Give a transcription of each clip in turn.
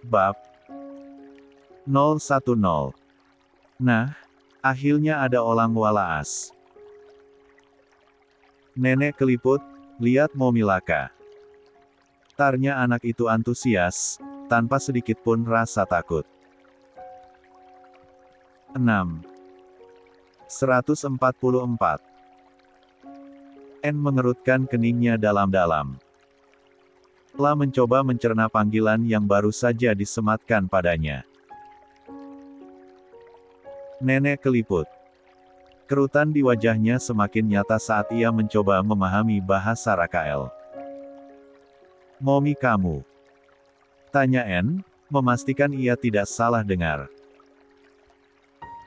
Bab 010. Nah, akhirnya ada orang walaas. Nenek keliput, lihat Momi Laka. Tarnya anak itu antusias, tanpa sedikit pun rasa takut. 6. 144. N mengerutkan keningnya dalam-dalam. La mencoba mencerna panggilan yang baru saja disematkan padanya. Nenek keliput. Kerutan di wajahnya semakin nyata saat ia mencoba memahami bahasa Rakael. Momi kamu? Tanya N, memastikan ia tidak salah dengar.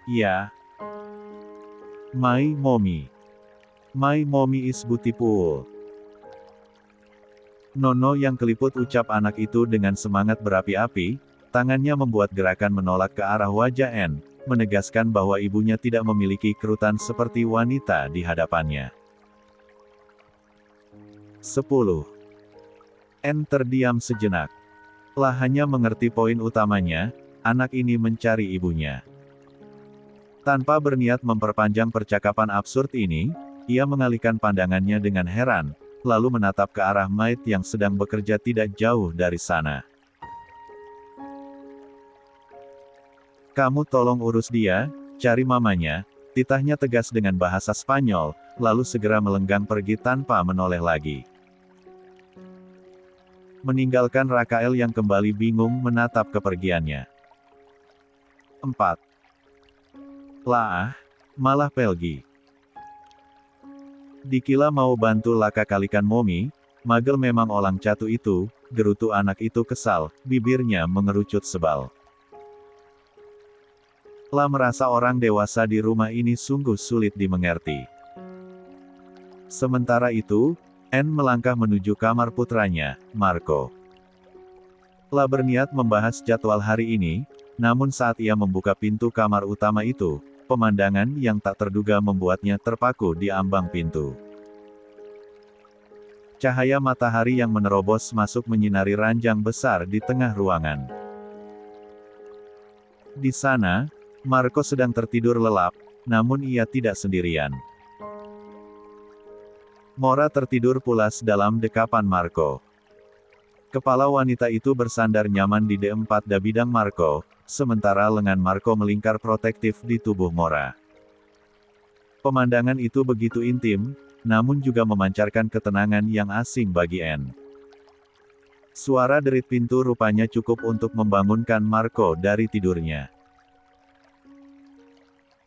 Ya. My mommy. My mommy is beautiful. Nono yang keliput, ucap anak itu dengan semangat berapi-api, tangannya membuat gerakan menolak ke arah wajah N, menegaskan bahwa ibunya tidak memiliki kerutan seperti wanita di hadapannya. 10. N terdiam sejenak. Lah hanya mengerti poin utamanya, anak ini mencari ibunya. Tanpa berniat memperpanjang percakapan absurd ini, ia mengalihkan pandangannya dengan heran, lalu menatap ke arah Maid yang sedang bekerja tidak jauh dari sana. Kamu tolong urus dia, cari mamanya, titahnya tegas dengan bahasa Spanyol, lalu segera melenggang pergi tanpa menoleh lagi. Meninggalkan Rakael yang kembali bingung menatap kepergiannya. 4. Lah, malah pergi. Dikila mau bantu Laka kalikan Momi, magel memang orang catu itu, gerutu anak itu kesal, bibirnya mengerucut sebal. La merasa orang dewasa di rumah ini sungguh sulit dimengerti. Sementara itu, N melangkah menuju kamar putranya, Marco. La berniat membahas jadwal hari ini, namun saat ia membuka pintu kamar utama itu, pemandangan yang tak terduga membuatnya terpaku di ambang pintu. Cahaya matahari yang menerobos masuk menyinari ranjang besar di tengah ruangan. Di sana, Marco sedang tertidur lelap, namun ia tidak sendirian. Mora tertidur pulas dalam dekapan Marco. Kepala wanita itu bersandar nyaman di D4 bidang Marco, sementara lengan Marco melingkar protektif di tubuh Mora. Pemandangan itu begitu intim, namun juga memancarkan ketenangan yang asing bagi N. Suara derit pintu rupanya cukup untuk membangunkan Marco dari tidurnya.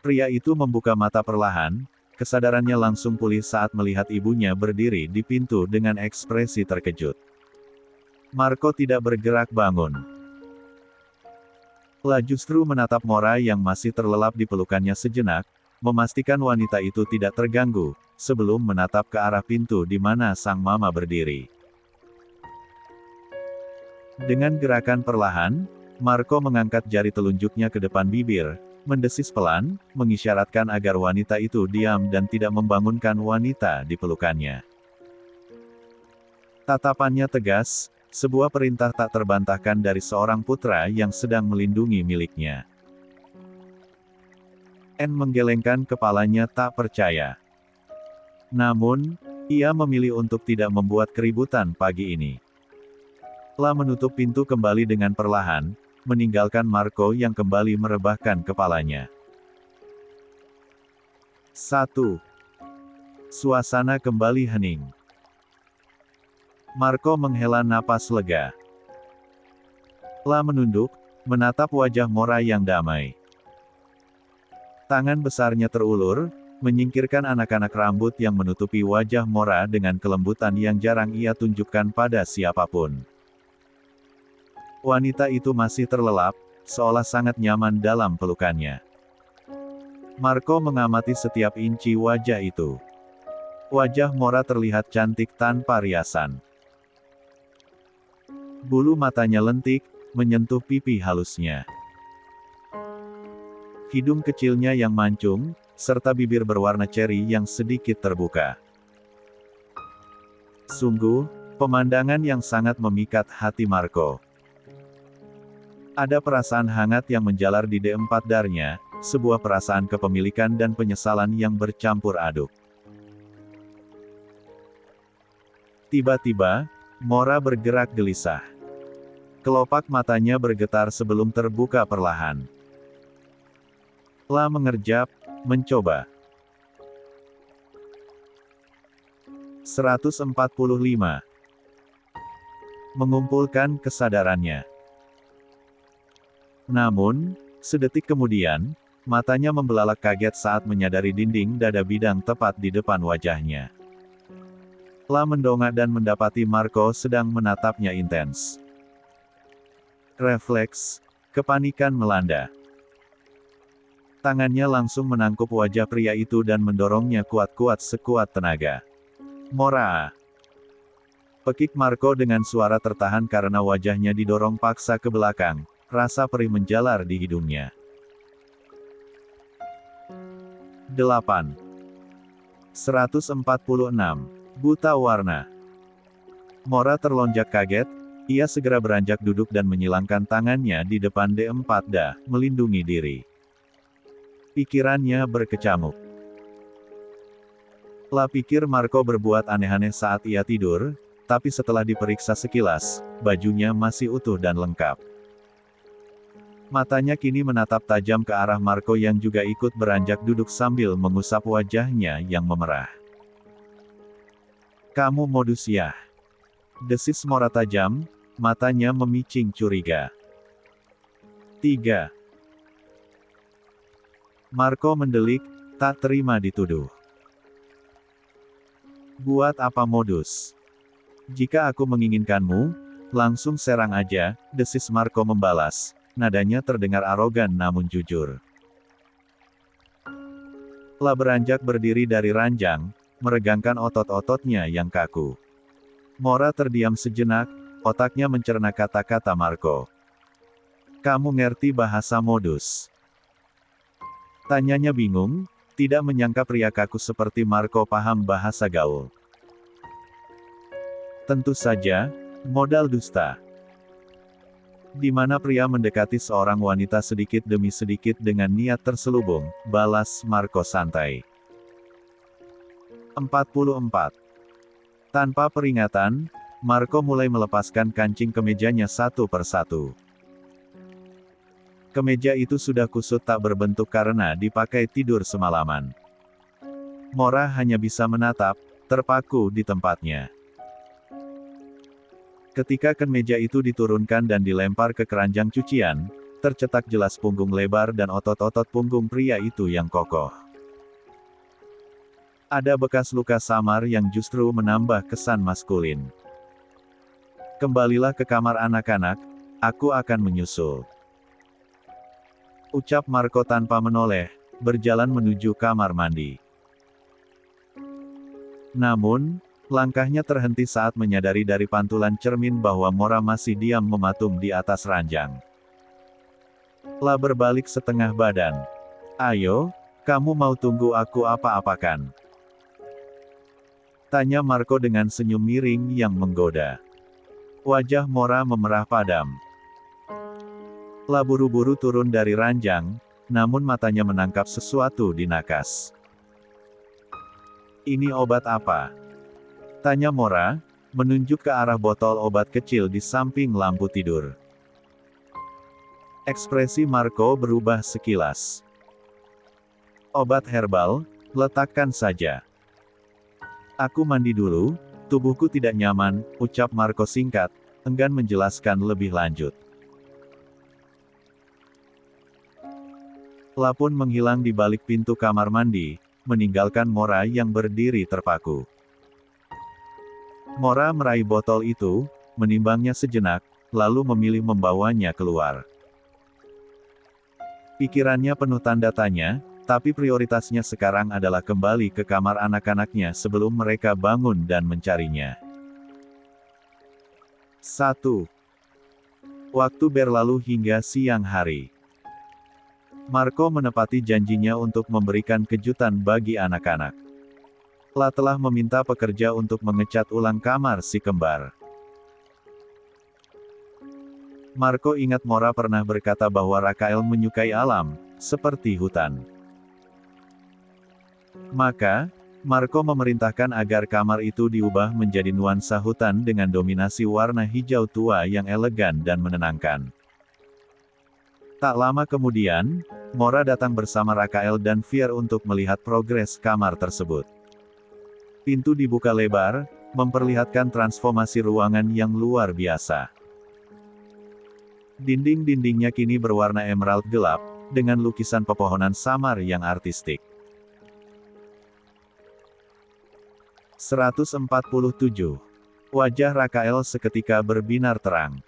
Pria itu membuka mata perlahan, kesadarannya langsung pulih saat melihat ibunya berdiri di pintu dengan ekspresi terkejut. Marco tidak bergerak bangun. La justru menatap Mora yang masih terlelap di pelukannya sejenak, memastikan wanita itu tidak terganggu, sebelum menatap ke arah pintu di mana sang mama berdiri. Dengan gerakan perlahan, Marco mengangkat jari telunjuknya ke depan bibir, mendesis pelan, mengisyaratkan agar wanita itu diam dan tidak membangunkan wanita di pelukannya. Tatapannya tegas, sebuah perintah tak terbantahkan dari seorang putra yang sedang melindungi miliknya. N menggelengkan kepalanya tak percaya. Namun, ia memilih untuk tidak membuat keributan pagi ini. La menutup pintu kembali dengan perlahan, meninggalkan Marco yang kembali merebahkan kepalanya. 1. Suasana kembali hening. Marco menghela napas lega. La menunduk, menatap wajah Mora yang damai. Tangan besarnya terulur, menyingkirkan anak-anak rambut yang menutupi wajah Mora dengan kelembutan yang jarang ia tunjukkan pada siapapun. Wanita itu masih terlelap, seolah sangat nyaman dalam pelukannya. Marco mengamati setiap inci wajah itu. Wajah Mora terlihat cantik tanpa riasan. Bulu matanya lentik, menyentuh pipi halusnya. Hidung kecilnya yang mancung, serta bibir berwarna ceri yang sedikit terbuka. Sungguh, pemandangan yang sangat memikat hati Marco. Ada perasaan hangat yang menjalar di D4 darnya, sebuah perasaan kepemilikan dan penyesalan yang bercampur aduk. Tiba-tiba, Mora bergerak gelisah. Kelopak matanya bergetar sebelum terbuka perlahan. La mengerjap, mencoba. 145. Mengumpulkan kesadarannya. Namun, sedetik kemudian, matanya membelalak kaget saat menyadari dinding dada bidang tepat di depan wajahnya. La mendongak dan mendapati Marco sedang menatapnya intens. Refleks, kepanikan melanda. Tangannya langsung menangkup wajah pria itu dan mendorongnya kuat-kuat sekuat tenaga. Mora! Pekik Marco dengan suara tertahan karena wajahnya didorong paksa ke belakang, rasa perih menjalar di hidungnya. 8. 146. Buta warna. Mora terlonjak kaget, ia segera beranjak duduk dan menyilangkan tangannya di depan D4 melindungi diri. Pikirannya berkecamuk. La pikir Marco berbuat aneh-aneh saat ia tidur, tapi setelah diperiksa sekilas, bajunya masih utuh dan lengkap. Matanya kini menatap tajam ke arah Marco yang juga ikut beranjak duduk sambil mengusap wajahnya yang memerah. Kamu modus ya? Desis Mora tajam, matanya memicing curiga. 3. Marco mendelik, tak terima dituduh. Buat apa modus? Jika aku menginginkanmu, langsung serang aja, desis Marco membalas, nadanya terdengar arogan namun jujur. La beranjak berdiri dari ranjang, meregangkan otot-ototnya yang kaku. Mora terdiam sejenak, otaknya mencerna kata-kata Marco. Kamu ngerti bahasa modus? Tanyanya bingung, tidak menyangka pria kaku seperti Marco paham bahasa gaul. Tentu saja, modal dusta. Di mana pria mendekati seorang wanita sedikit demi sedikit dengan niat terselubung, balas Marco santai. 44. Tanpa peringatan, Marco mulai melepaskan kancing kemejanya satu persatu. Kemeja itu sudah kusut tak berbentuk karena dipakai tidur semalaman. Mora hanya bisa menatap, terpaku di tempatnya. Ketika kemeja itu diturunkan dan dilempar ke keranjang cucian, tercetak jelas punggung lebar dan otot-otot punggung pria itu yang kokoh. Ada bekas luka samar yang justru menambah kesan maskulin. Kembalilah ke kamar anak-anak, aku akan menyusul. Ucap Marco tanpa menoleh, berjalan menuju kamar mandi. Namun, langkahnya terhenti saat menyadari dari pantulan cermin bahwa Mora masih diam mematung di atas ranjang. La berbalik setengah badan. Ayo, kamu mau tunggu aku apa-apakan? Tanya Marco dengan senyum miring yang menggoda. Wajah Mora memerah padam. La buru-buru turun dari ranjang, namun matanya menangkap sesuatu di nakas. Ini obat apa? Tanya Mora, menunjuk ke arah botol obat kecil di samping lampu tidur. Ekspresi Marco berubah sekilas. Obat herbal, letakkan saja. Aku mandi dulu, tubuhku tidak nyaman, ucap Marco singkat, enggan menjelaskan lebih lanjut. La pun menghilang di balik pintu kamar mandi, meninggalkan Mora yang berdiri terpaku. Mora meraih botol itu, menimbangnya sejenak, lalu memilih membawanya keluar. Pikirannya penuh tanda tanya, tapi prioritasnya sekarang adalah kembali ke kamar anak-anaknya sebelum mereka bangun dan mencarinya. 1. Waktu berlalu hingga siang hari. Marco menepati janjinya untuk memberikan kejutan bagi anak-anak. La telah meminta pekerja untuk mengecat ulang kamar si kembar. Marco ingat Mora pernah berkata bahwa Rakael menyukai alam, seperti hutan. Maka, Marco memerintahkan agar kamar itu diubah menjadi nuansa hutan dengan dominasi warna hijau tua yang elegan dan menenangkan. Tak lama kemudian, Mora datang bersama Rakael dan Fier untuk melihat progres kamar tersebut. Pintu dibuka lebar, memperlihatkan transformasi ruangan yang luar biasa. Dinding-dindingnya kini berwarna emerald gelap, dengan lukisan pepohonan samar yang artistik. 147. Wajah Rakael seketika berbinar terang.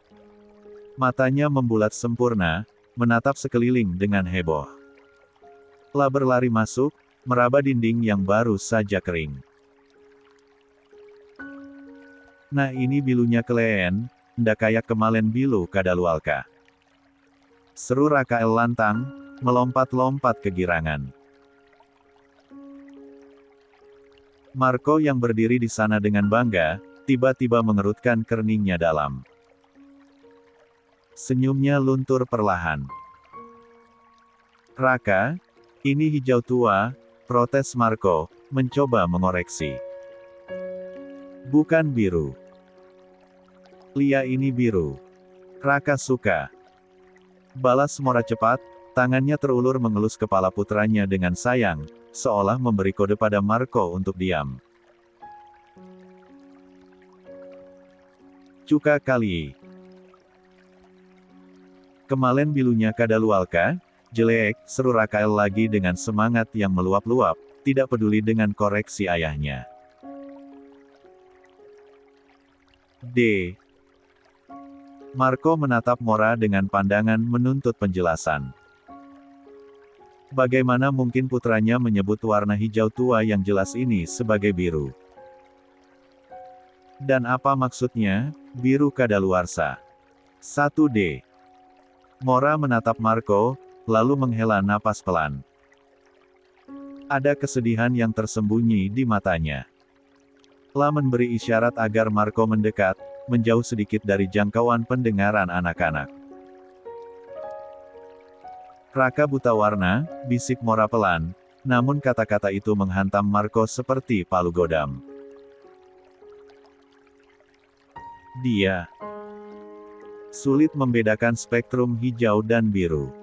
Matanya membulat sempurna, menatap sekeliling dengan heboh. La berlari masuk, meraba dinding yang baru saja kering. Nah ini bilunya Kleen, ndak kayak kemalen bilu kadaluarka. Seru Rakael lantang, melompat-lompat kegirangan. Marco yang berdiri di sana dengan bangga, tiba-tiba mengerutkan keningnya dalam. Senyumnya luntur perlahan. Raka, ini hijau tua, protes Marco, mencoba mengoreksi. Bukan biru. Lia ini biru. Raka suka. Balas Mora cepat, tangannya terulur mengelus kepala putranya dengan sayang, seolah memberi kode pada Marco untuk diam. Cuka kali. Kemalen bilunya kadaluarka, jelek, seru Rakael lagi dengan semangat yang meluap-luap, tidak peduli dengan koreksi ayahnya. D. Marco menatap Mora dengan pandangan menuntut penjelasan. Bagaimana mungkin putranya menyebut warna hijau tua yang jelas ini sebagai biru? Dan apa maksudnya, biru kadaluarsa? 1D. Mora menatap Marco, lalu menghela napas pelan. Ada kesedihan yang tersembunyi di matanya. La memberi isyarat agar Marco mendekat, menjauh sedikit dari jangkauan pendengaran anak-anak. Raka buta warna, bisik Mora pelan, namun kata-kata itu menghantam Marco seperti palu godam. Dia sulit membedakan spektrum hijau dan biru.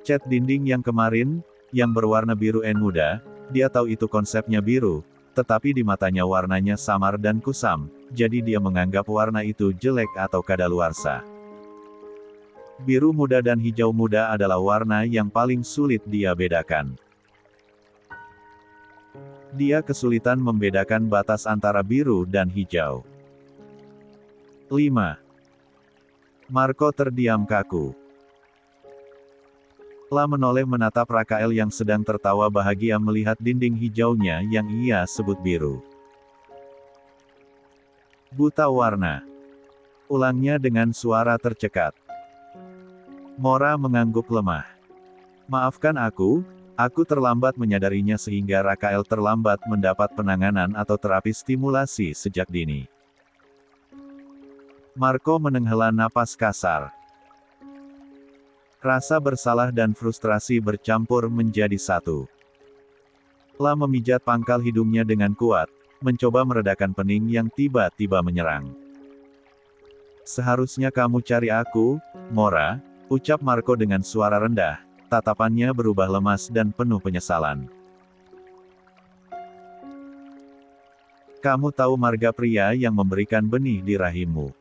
Cat dinding yang kemarin, yang berwarna biru muda, dia tahu itu konsepnya biru, tetapi di matanya warnanya samar dan kusam, jadi dia menganggap warna itu jelek atau kadaluarsa. Biru muda dan hijau muda adalah warna yang paling sulit dia bedakan. Dia kesulitan membedakan batas antara biru dan hijau. 5. Marco terdiam kaku. La menoleh menatap Rakael yang sedang tertawa bahagia melihat dinding hijaunya yang ia sebut biru. Buta warna. Ulangnya dengan suara tercekat. Mora mengangguk lemah. Maafkan aku terlambat menyadarinya sehingga Rakael terlambat mendapat penanganan atau terapi stimulasi sejak dini. Marco menenghela napas kasar. Rasa bersalah dan frustrasi bercampur menjadi satu. La memijat pangkal hidungnya dengan kuat, mencoba meredakan pening yang tiba-tiba menyerang. Seharusnya kamu cari aku, Mora, ucap Marco dengan suara rendah, tatapannya berubah lemas dan penuh penyesalan. Kamu tahu marga pria yang memberikan benih di rahimmu.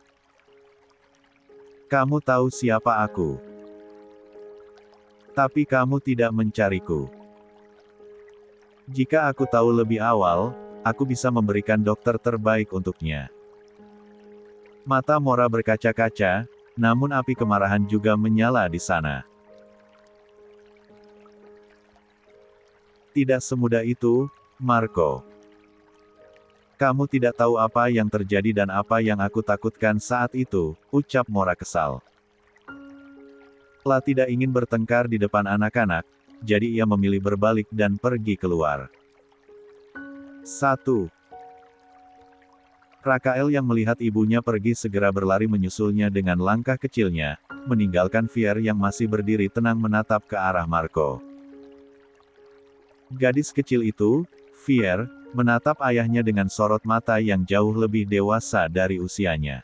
Kamu tahu siapa aku. Tapi kamu tidak mencariku. Jika aku tahu lebih awal, aku bisa memberikan dokter terbaik untuknya. Mata Mora berkaca-kaca, namun api kemarahan juga menyala di sana. Tidak semudah itu, Marco. Kamu tidak tahu apa yang terjadi dan apa yang aku takutkan saat itu, ucap Mora kesal. La tidak ingin bertengkar di depan anak-anak, jadi ia memilih berbalik dan pergi keluar. 1. Rakael yang melihat ibunya pergi segera berlari menyusulnya dengan langkah kecilnya, meninggalkan Fier yang masih berdiri tenang menatap ke arah Marco. Gadis kecil itu, Fier, menatap ayahnya dengan sorot mata yang jauh lebih dewasa dari usianya.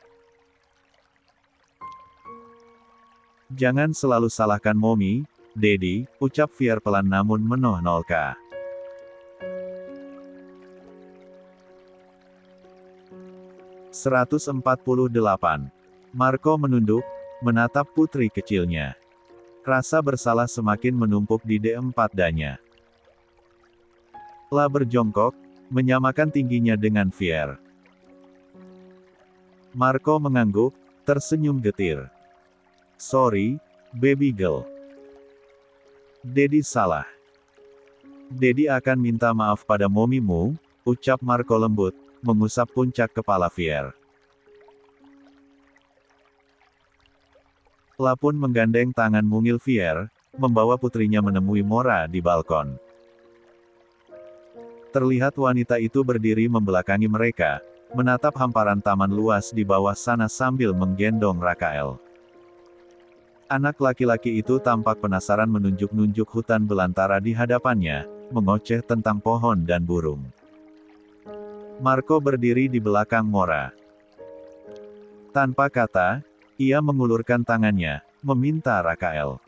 Jangan selalu salahkan Mommy, Daddy, ucap Fier pelan namun menolka. "148. Marco menunduk, menatap putri kecilnya. Rasa bersalah semakin menumpuk di D4 danya. La berjongkok, menyamakan tingginya dengan Fier. Marco mengangguk, tersenyum getir. "Sorry, baby girl. Daddy salah. Daddy akan minta maaf pada momimu," ucap Marco lembut, mengusap puncak kepala Fier. La pun menggandeng tangan mungil Fier, membawa putrinya menemui Mora di balkon. Terlihat wanita itu berdiri membelakangi mereka, menatap hamparan taman luas di bawah sana sambil menggendong Rakael. Anak laki-laki itu tampak penasaran menunjuk-nunjuk hutan belantara di hadapannya, mengoceh tentang pohon dan burung. Marco berdiri di belakang Mora. Tanpa kata, ia mengulurkan tangannya, meminta Rakael.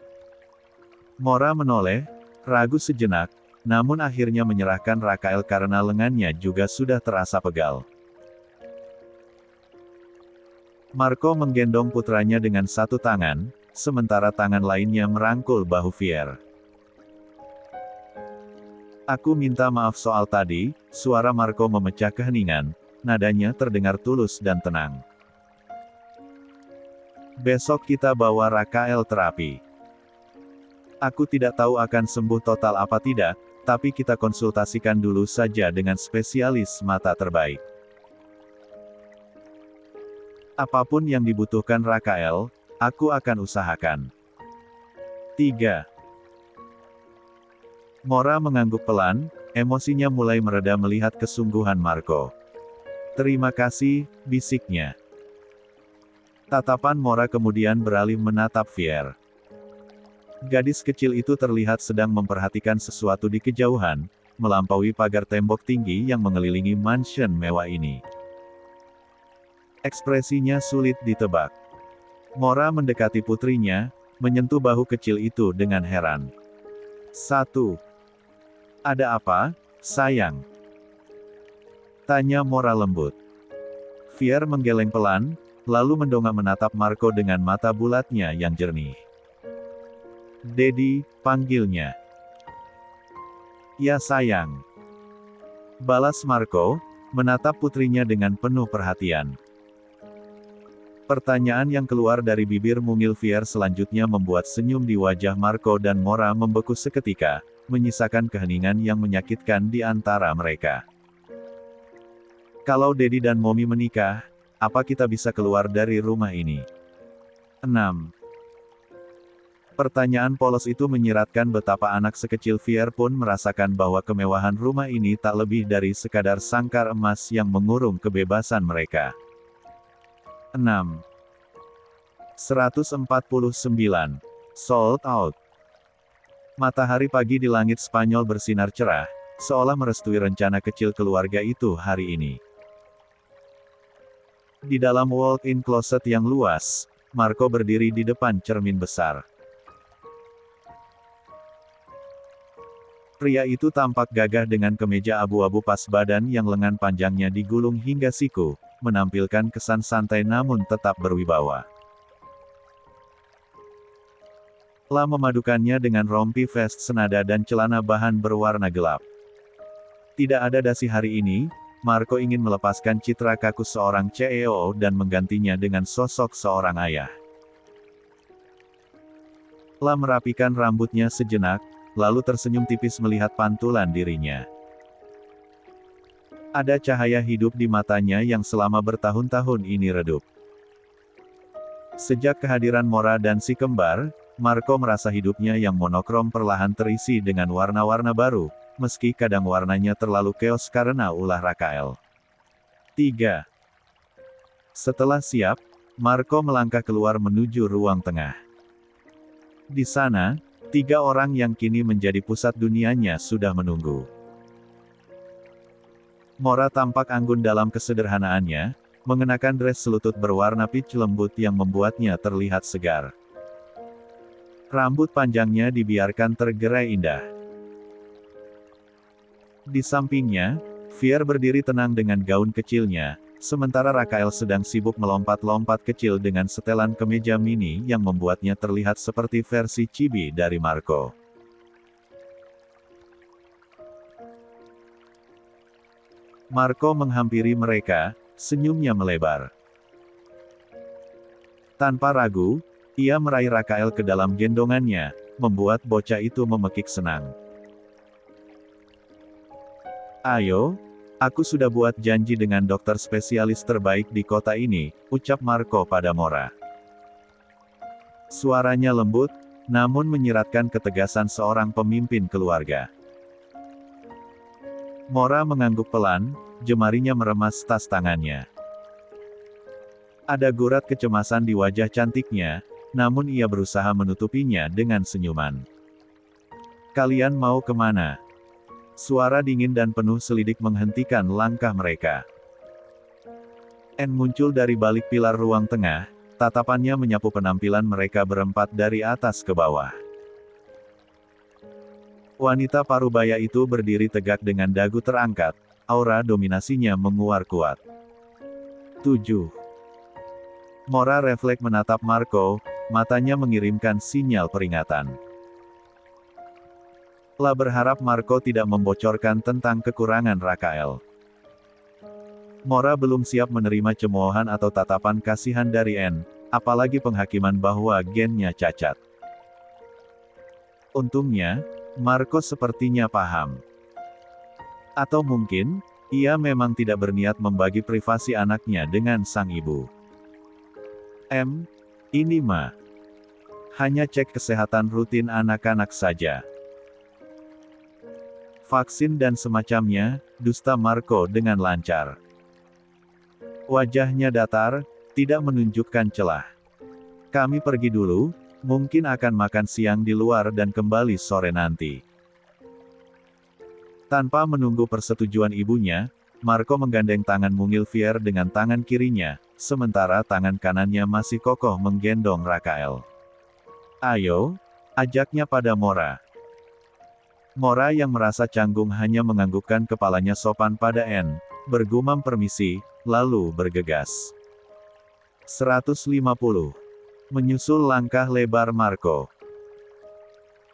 Mora menoleh, ragu sejenak, namun akhirnya menyerahkan Rakael karena lengannya juga sudah terasa pegal. Marco menggendong putranya dengan satu tangan, sementara tangan lainnya merangkul bahu Fier. "Aku minta maaf soal tadi," suara Marco memecah keheningan, nadanya terdengar tulus dan tenang. "Besok kita bawa Rakael terapi. Aku tidak tahu akan sembuh total apa tidak, tapi kita konsultasikan dulu saja dengan spesialis mata terbaik. Apapun yang dibutuhkan Rakael, aku akan usahakan." 3. Mora mengangguk pelan, emosinya mulai mereda melihat kesungguhan Marco. "Terima kasih," bisiknya. Tatapan Mora kemudian beralih menatap Fier. Gadis kecil itu terlihat sedang memperhatikan sesuatu di kejauhan, melampaui pagar tembok tinggi yang mengelilingi mansion mewah ini. Ekspresinya sulit ditebak. Mora mendekati putrinya, menyentuh bahu kecil itu dengan heran. "1. Ada apa, sayang?" tanya Mora lembut. Fier menggeleng pelan, lalu mendongak menatap Marco dengan mata bulatnya yang jernih. "Daddy," panggilnya. "Ya sayang," balas Marco, menatap putrinya dengan penuh perhatian. Pertanyaan yang keluar dari bibir mungil Fier selanjutnya membuat senyum di wajah Marco dan Mora membeku seketika, menyisakan keheningan yang menyakitkan di antara mereka. "Kalau Daddy dan Mommy menikah, apa kita bisa keluar dari rumah ini?" 6. Pertanyaan polos itu menyiratkan betapa anak sekecil Fier pun merasakan bahwa kemewahan rumah ini tak lebih dari sekadar sangkar emas yang mengurung kebebasan mereka. 6. 149. Sold out. Matahari pagi di langit Spanyol bersinar cerah, seolah merestui rencana kecil keluarga itu hari ini. Di dalam walk-in closet yang luas, Marco berdiri di depan cermin besar. Pria itu tampak gagah dengan kemeja abu-abu pas badan yang lengan panjangnya digulung hingga siku, menampilkan kesan santai namun tetap berwibawa. La memadukannya dengan rompi vest senada dan celana bahan berwarna gelap. Tidak ada dasi hari ini, Marco ingin melepaskan citra kaku seorang CEO dan menggantinya dengan sosok seorang ayah. La merapikan rambutnya sejenak, lalu tersenyum tipis melihat pantulan dirinya. Ada cahaya hidup di matanya yang selama bertahun-tahun ini redup. Sejak kehadiran Mora dan si kembar, Marco merasa hidupnya yang monokrom perlahan terisi dengan warna-warna baru, meski kadang warnanya terlalu keos karena ulah Rakael. 3. Setelah siap, Marco melangkah keluar menuju ruang tengah. Di sana, 3 orang yang kini menjadi pusat dunianya sudah menunggu. Mora tampak anggun dalam kesederhanaannya, mengenakan dress selutut berwarna peach lembut yang membuatnya terlihat segar. Rambut panjangnya dibiarkan tergerai indah. Di sampingnya, Fier berdiri tenang dengan gaun kecilnya, sementara Rakael sedang sibuk melompat-lompat kecil dengan setelan kemeja mini yang membuatnya terlihat seperti versi chibi dari Marco. Marco menghampiri mereka, senyumnya melebar. Tanpa ragu, ia meraih Rakael ke dalam gendongannya, membuat bocah itu memekik senang. Ayo, aku sudah buat janji dengan dokter spesialis terbaik di kota ini, ucap Marco pada Mora. Suaranya lembut, namun menyiratkan ketegasan seorang pemimpin keluarga. Mora mengangguk pelan, jemarinya meremas tas tangannya. Ada gurat kecemasan di wajah cantiknya, namun ia berusaha menutupinya dengan senyuman. Kalian mau kemana? Suara dingin dan penuh selidik menghentikan langkah mereka. Anne muncul dari balik pilar ruang tengah, tatapannya menyapu penampilan mereka berempat dari atas ke bawah. Wanita parubaya itu berdiri tegak dengan dagu terangkat, aura dominasinya menguar kuat. 7. Mora refleks menatap Marco, matanya mengirimkan sinyal peringatan. La berharap Marco tidak membocorkan tentang kekurangan Rakael. Mora belum siap menerima cemoohan atau tatapan kasihan dari Anne, apalagi penghakiman bahwa gennya cacat. Untungnya, Marco sepertinya paham. Atau mungkin, ia memang tidak berniat membagi privasi anaknya dengan sang ibu. Ini mah hanya cek kesehatan rutin anak-anak saja. Vaksin dan semacamnya, dusta Marco dengan lancar. Wajahnya datar, tidak menunjukkan celah. Kami pergi dulu, mungkin akan makan siang di luar dan kembali sore nanti. Tanpa menunggu persetujuan ibunya, Marco menggandeng tangan mungil Fier dengan tangan kirinya, sementara tangan kanannya masih kokoh menggendong Rakael. Ayo, ajaknya pada Mora. Mora yang merasa canggung hanya menganggukkan kepalanya sopan pada Anne, bergumam permisi, lalu bergegas. 150. Menyusul langkah lebar Marco.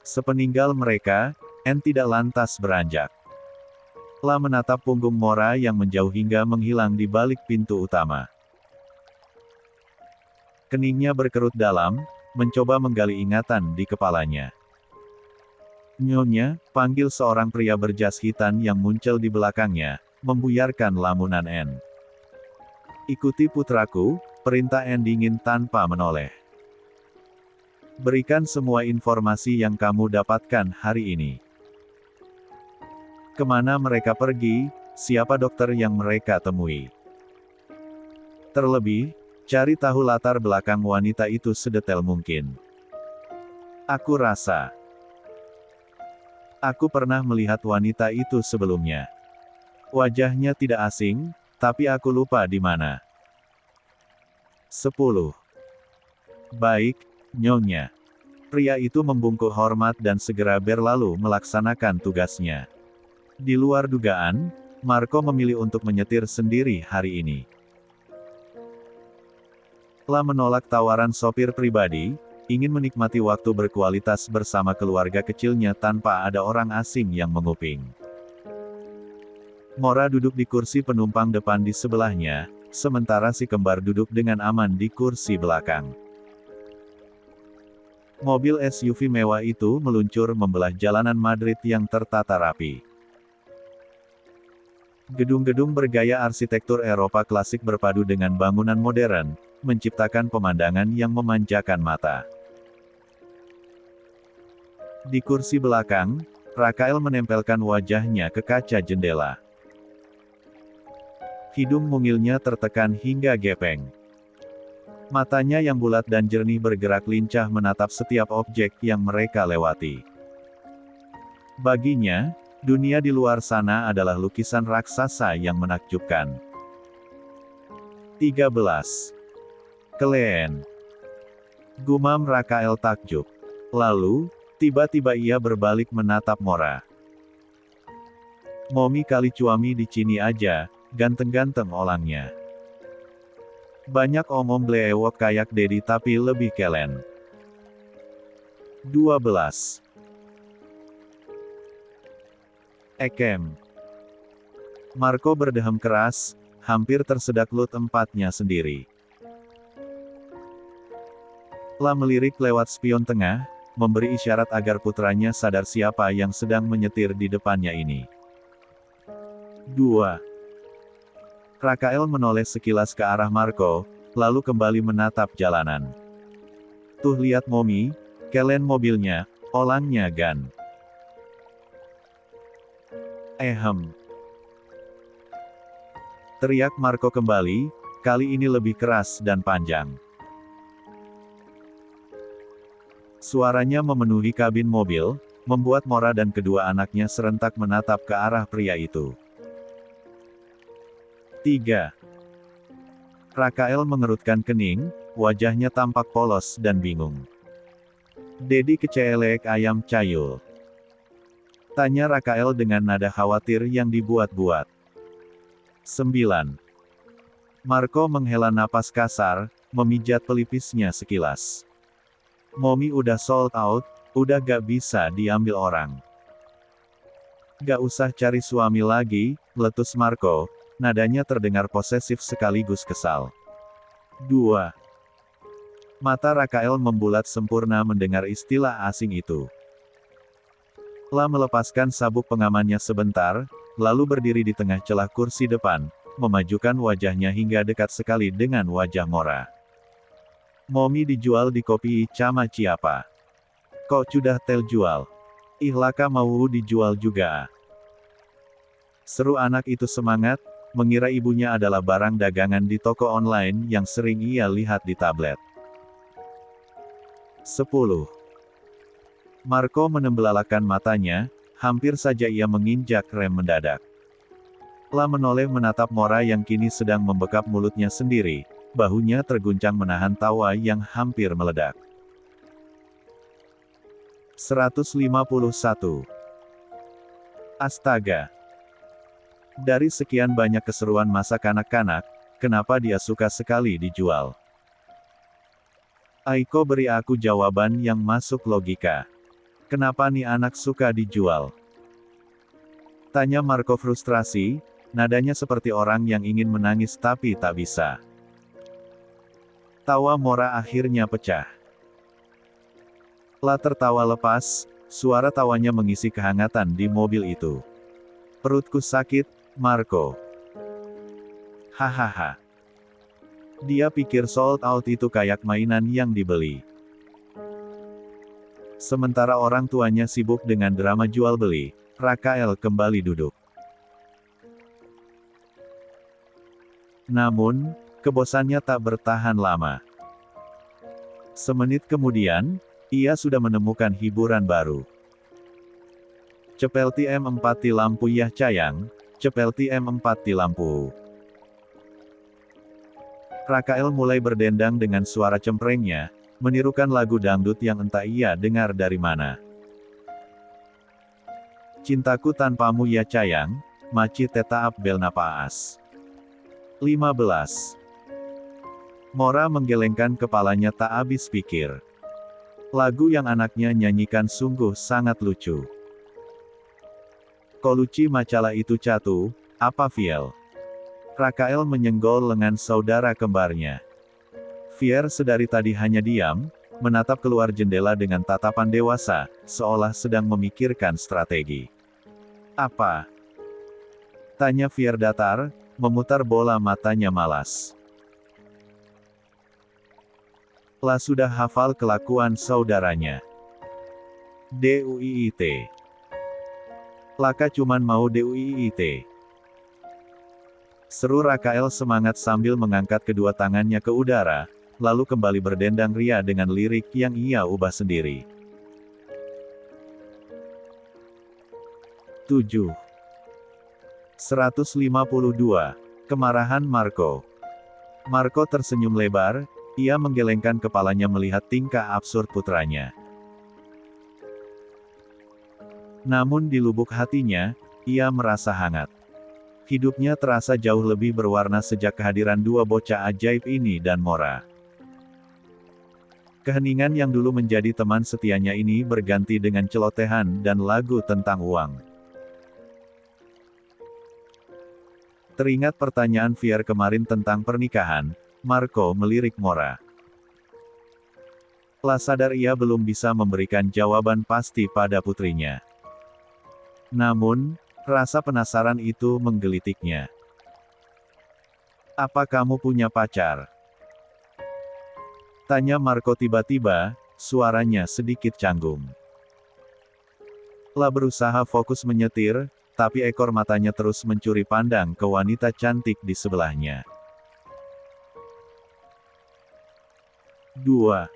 Sepeninggal mereka, Anne tidak lantas beranjak. La menatap punggung Mora yang menjauh hingga menghilang di balik pintu utama. Keningnya berkerut dalam, mencoba menggali ingatan di kepalanya. Nyonya, panggil seorang pria berjas hitam yang muncul di belakangnya, membuyarkan lamunan Anne. Ikuti putraku, perintah Anne dingin tanpa menoleh. Berikan semua informasi yang kamu dapatkan hari ini. Kemana mereka pergi, siapa dokter yang mereka temui. Terlebih, cari tahu latar belakang wanita itu sedetail mungkin. Aku pernah melihat wanita itu sebelumnya. Wajahnya tidak asing, tapi aku lupa di mana. 10. Baik, Nyonya. Pria itu membungkuk hormat dan segera berlalu melaksanakan tugasnya. Di luar dugaan, Marco memilih untuk menyetir sendiri hari ini. La menolak tawaran sopir pribadi, ingin menikmati waktu berkualitas bersama keluarga kecilnya tanpa ada orang asing yang menguping. Mora duduk di kursi penumpang depan di sebelahnya, sementara si kembar duduk dengan aman di kursi belakang. Mobil SUV mewah itu meluncur membelah jalanan Madrid yang tertata rapi. Gedung-gedung bergaya arsitektur Eropa klasik berpadu dengan bangunan modern, menciptakan pemandangan yang memanjakan mata. Di kursi belakang, Rakael menempelkan wajahnya ke kaca jendela. Hidung mungilnya tertekan hingga gepeng. Matanya yang bulat dan jernih bergerak lincah menatap setiap objek yang mereka lewati. Baginya, dunia di luar sana adalah lukisan raksasa yang menakjubkan. 13. Keleen. Gumam Rakael takjub. Lalu, tiba-tiba ia berbalik menatap Mora. Momi kali cuami di sini aja, ganteng-ganteng olangnya. Banyak omong blewok kayak Dedi tapi lebih kelen. 12. Ekem. Marco berdehem keras, hampir tersedak lut empatnya sendiri. La melirik lewat spion tengah, memberi isyarat agar putranya sadar siapa yang sedang menyetir di depannya ini. 2. Rakael menoleh sekilas ke arah Marco, lalu kembali menatap jalanan. Tuh lihat Momi, kelen mobilnya, olangnya Gan. Teriak Marco kembali, kali ini lebih keras dan panjang. Suaranya memenuhi kabin mobil, membuat Mora dan kedua anaknya serentak menatap ke arah pria itu. 3. Rakael mengerutkan kening, wajahnya tampak polos dan bingung. Dedi kecelek ayam cayul? Tanya Rakael dengan nada khawatir yang dibuat-buat. 9. Marco menghela napas kasar, memijat pelipisnya sekilas. Momi udah sold out, udah gak bisa diambil orang. Gak usah cari suami lagi, letus Marco. Nadanya terdengar posesif sekaligus kesal. 2. Mata Rakael membulat sempurna mendengar istilah asing itu. La melepaskan sabuk pengamannya sebentar, lalu berdiri di tengah celah kursi depan, memajukan wajahnya hingga dekat sekali dengan wajah Mora. Momi dijual di kopi Cama Ciapa. Kok sudah tel jual? Ih laka mau dijual juga. Seru anak itu semangat, mengira ibunya adalah barang dagangan di toko online yang sering ia lihat di tablet. 10. Marco menembelalakan matanya, hampir saja ia menginjak rem mendadak. La menoleh menatap Mora yang kini sedang membekap mulutnya sendiri, bahunya terguncang menahan tawa yang hampir meledak. 151. Astaga. Dari sekian banyak keseruan masa kanak-kanak, kenapa dia suka sekali dijual? Aiko beri aku jawaban yang masuk logika. Kenapa nih anak suka dijual? Tanya Marco frustrasi, nadanya seperti orang yang ingin menangis tapi tak bisa. Tawa Mora akhirnya pecah. La tertawa lepas, suara tawanya mengisi kehangatan di mobil itu. Perutku sakit, Marco. Hahaha. Dia pikir sold out itu kayak mainan yang dibeli. Sementara orang tuanya sibuk dengan drama jual beli, Rakael kembali duduk. Namun, kebosannya tak bertahan lama. Semenit kemudian, ia sudah menemukan hiburan baru. Cepelti M4 di lampu yah cayang, cepelti M4 di lampu. Rakael mulai berdendang dengan suara cemprengnya, menirukan lagu dangdut yang entah ia dengar dari mana. Cintaku tanpamu ya cayang, maci teta abel napaas. 15. Mora menggelengkan kepalanya tak habis pikir. Lagu yang anaknya nyanyikan sungguh sangat lucu. Koluci macala itu catu, apa Viel? Rakael menyenggol lengan saudara kembarnya. Fier sedari tadi hanya diam, menatap keluar jendela dengan tatapan dewasa, seolah sedang memikirkan strategi. Apa? Tanya Fier datar, memutar bola matanya malas. La sudah hafal kelakuan saudaranya. DUIIT. Laka cuman mau DUIIT. Seru Rakael semangat sambil mengangkat kedua tangannya ke udara, lalu kembali berdendang ria dengan lirik yang ia ubah sendiri. 7. 152. Kemarahan Marco. Marco tersenyum lebar, ia menggelengkan kepalanya melihat tingkah absurd putranya. Namun di lubuk hatinya, ia merasa hangat. Hidupnya terasa jauh lebih berwarna sejak kehadiran dua bocah ajaib ini dan Mora. Keheningan yang dulu menjadi teman setianya ini berganti dengan celotehan dan lagu tentang uang. Teringat pertanyaan Fier kemarin tentang pernikahan, Marco melirik Mora. Lah sadar ia belum bisa memberikan jawaban pasti pada putrinya. Namun, rasa penasaran itu menggelitiknya. "Apa kamu punya pacar?" tanya Marco tiba-tiba, suaranya sedikit canggung. Lah berusaha fokus menyetir, tapi ekor matanya terus mencuri pandang ke wanita cantik di sebelahnya. 2.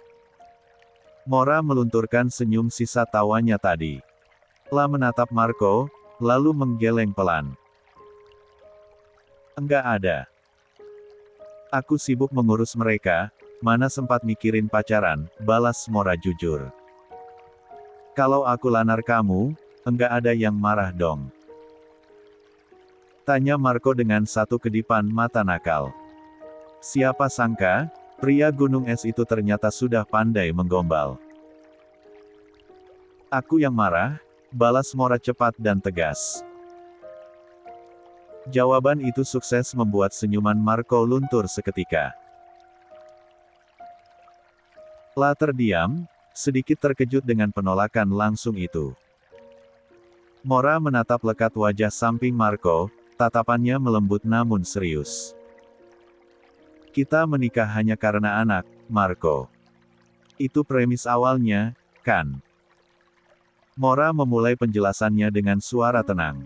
Mora melunturkan senyum sisa tawanya tadi. Lah menatap Marco, lalu menggeleng pelan. "Enggak ada. Aku sibuk mengurus mereka, mana sempat mikirin pacaran," balas Mora jujur. "Kalau aku lamar kamu, enggak ada yang marah dong?" tanya Marco dengan satu kedipan mata nakal. Siapa sangka, pria gunung es itu ternyata sudah pandai menggombal. "Aku yang marah," balas Mora cepat dan tegas. Jawaban itu sukses membuat senyuman Marco luntur seketika. Lah terdiam, sedikit terkejut dengan penolakan langsung itu. Mora menatap lekat wajah samping Marco, tatapannya melembut namun serius. "Kita menikah hanya karena anak, Marco. Itu premis awalnya, kan?" Mora memulai penjelasannya dengan suara tenang.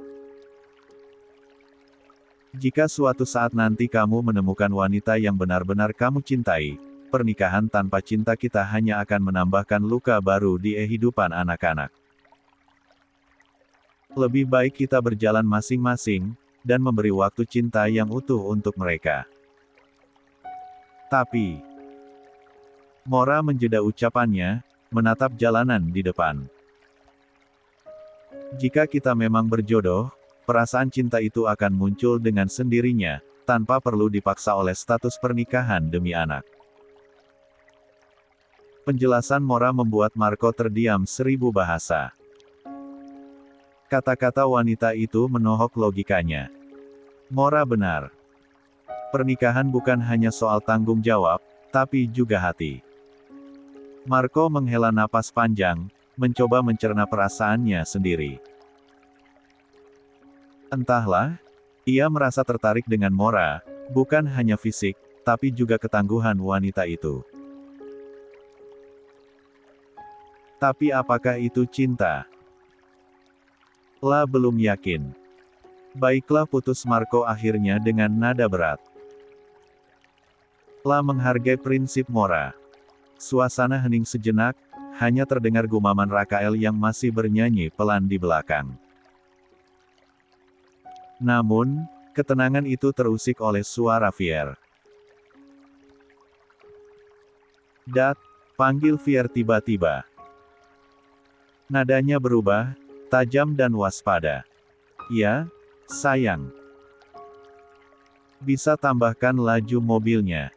"Jika suatu saat nanti kamu menemukan wanita yang benar-benar kamu cintai, pernikahan tanpa cinta kita hanya akan menambahkan luka baru di kehidupan anak-anak. Lebih baik kita berjalan masing-masing, dan memberi waktu cinta yang utuh untuk mereka." "Tapi..." Mora menjeda ucapannya, menatap jalanan di depan. "Jika kita memang berjodoh, perasaan cinta itu akan muncul dengan sendirinya, tanpa perlu dipaksa oleh status pernikahan demi anak." Penjelasan Mora membuat Marco terdiam 1000 bahasa. Kata-kata wanita itu menohok logikanya. Mora benar. Pernikahan bukan hanya soal tanggung jawab, tapi juga hati. Marco menghela napas panjang, mencoba mencerna perasaannya sendiri. Entahlah, ia merasa tertarik dengan Mora, bukan hanya fisik, tapi juga ketangguhan wanita itu. Tapi apakah itu cinta? Lah belum yakin. "Baiklah," putus Marco akhirnya dengan nada berat. Lah menghargai prinsip Mora. Suasana hening sejenak, hanya terdengar gumaman Rakael yang masih bernyanyi pelan di belakang. Namun, ketenangan itu terusik oleh suara Fier. "Dat," panggil Fier tiba-tiba. Nadanya berubah, tajam dan waspada. "Ya, sayang. Bisa tambahkan laju mobilnya?"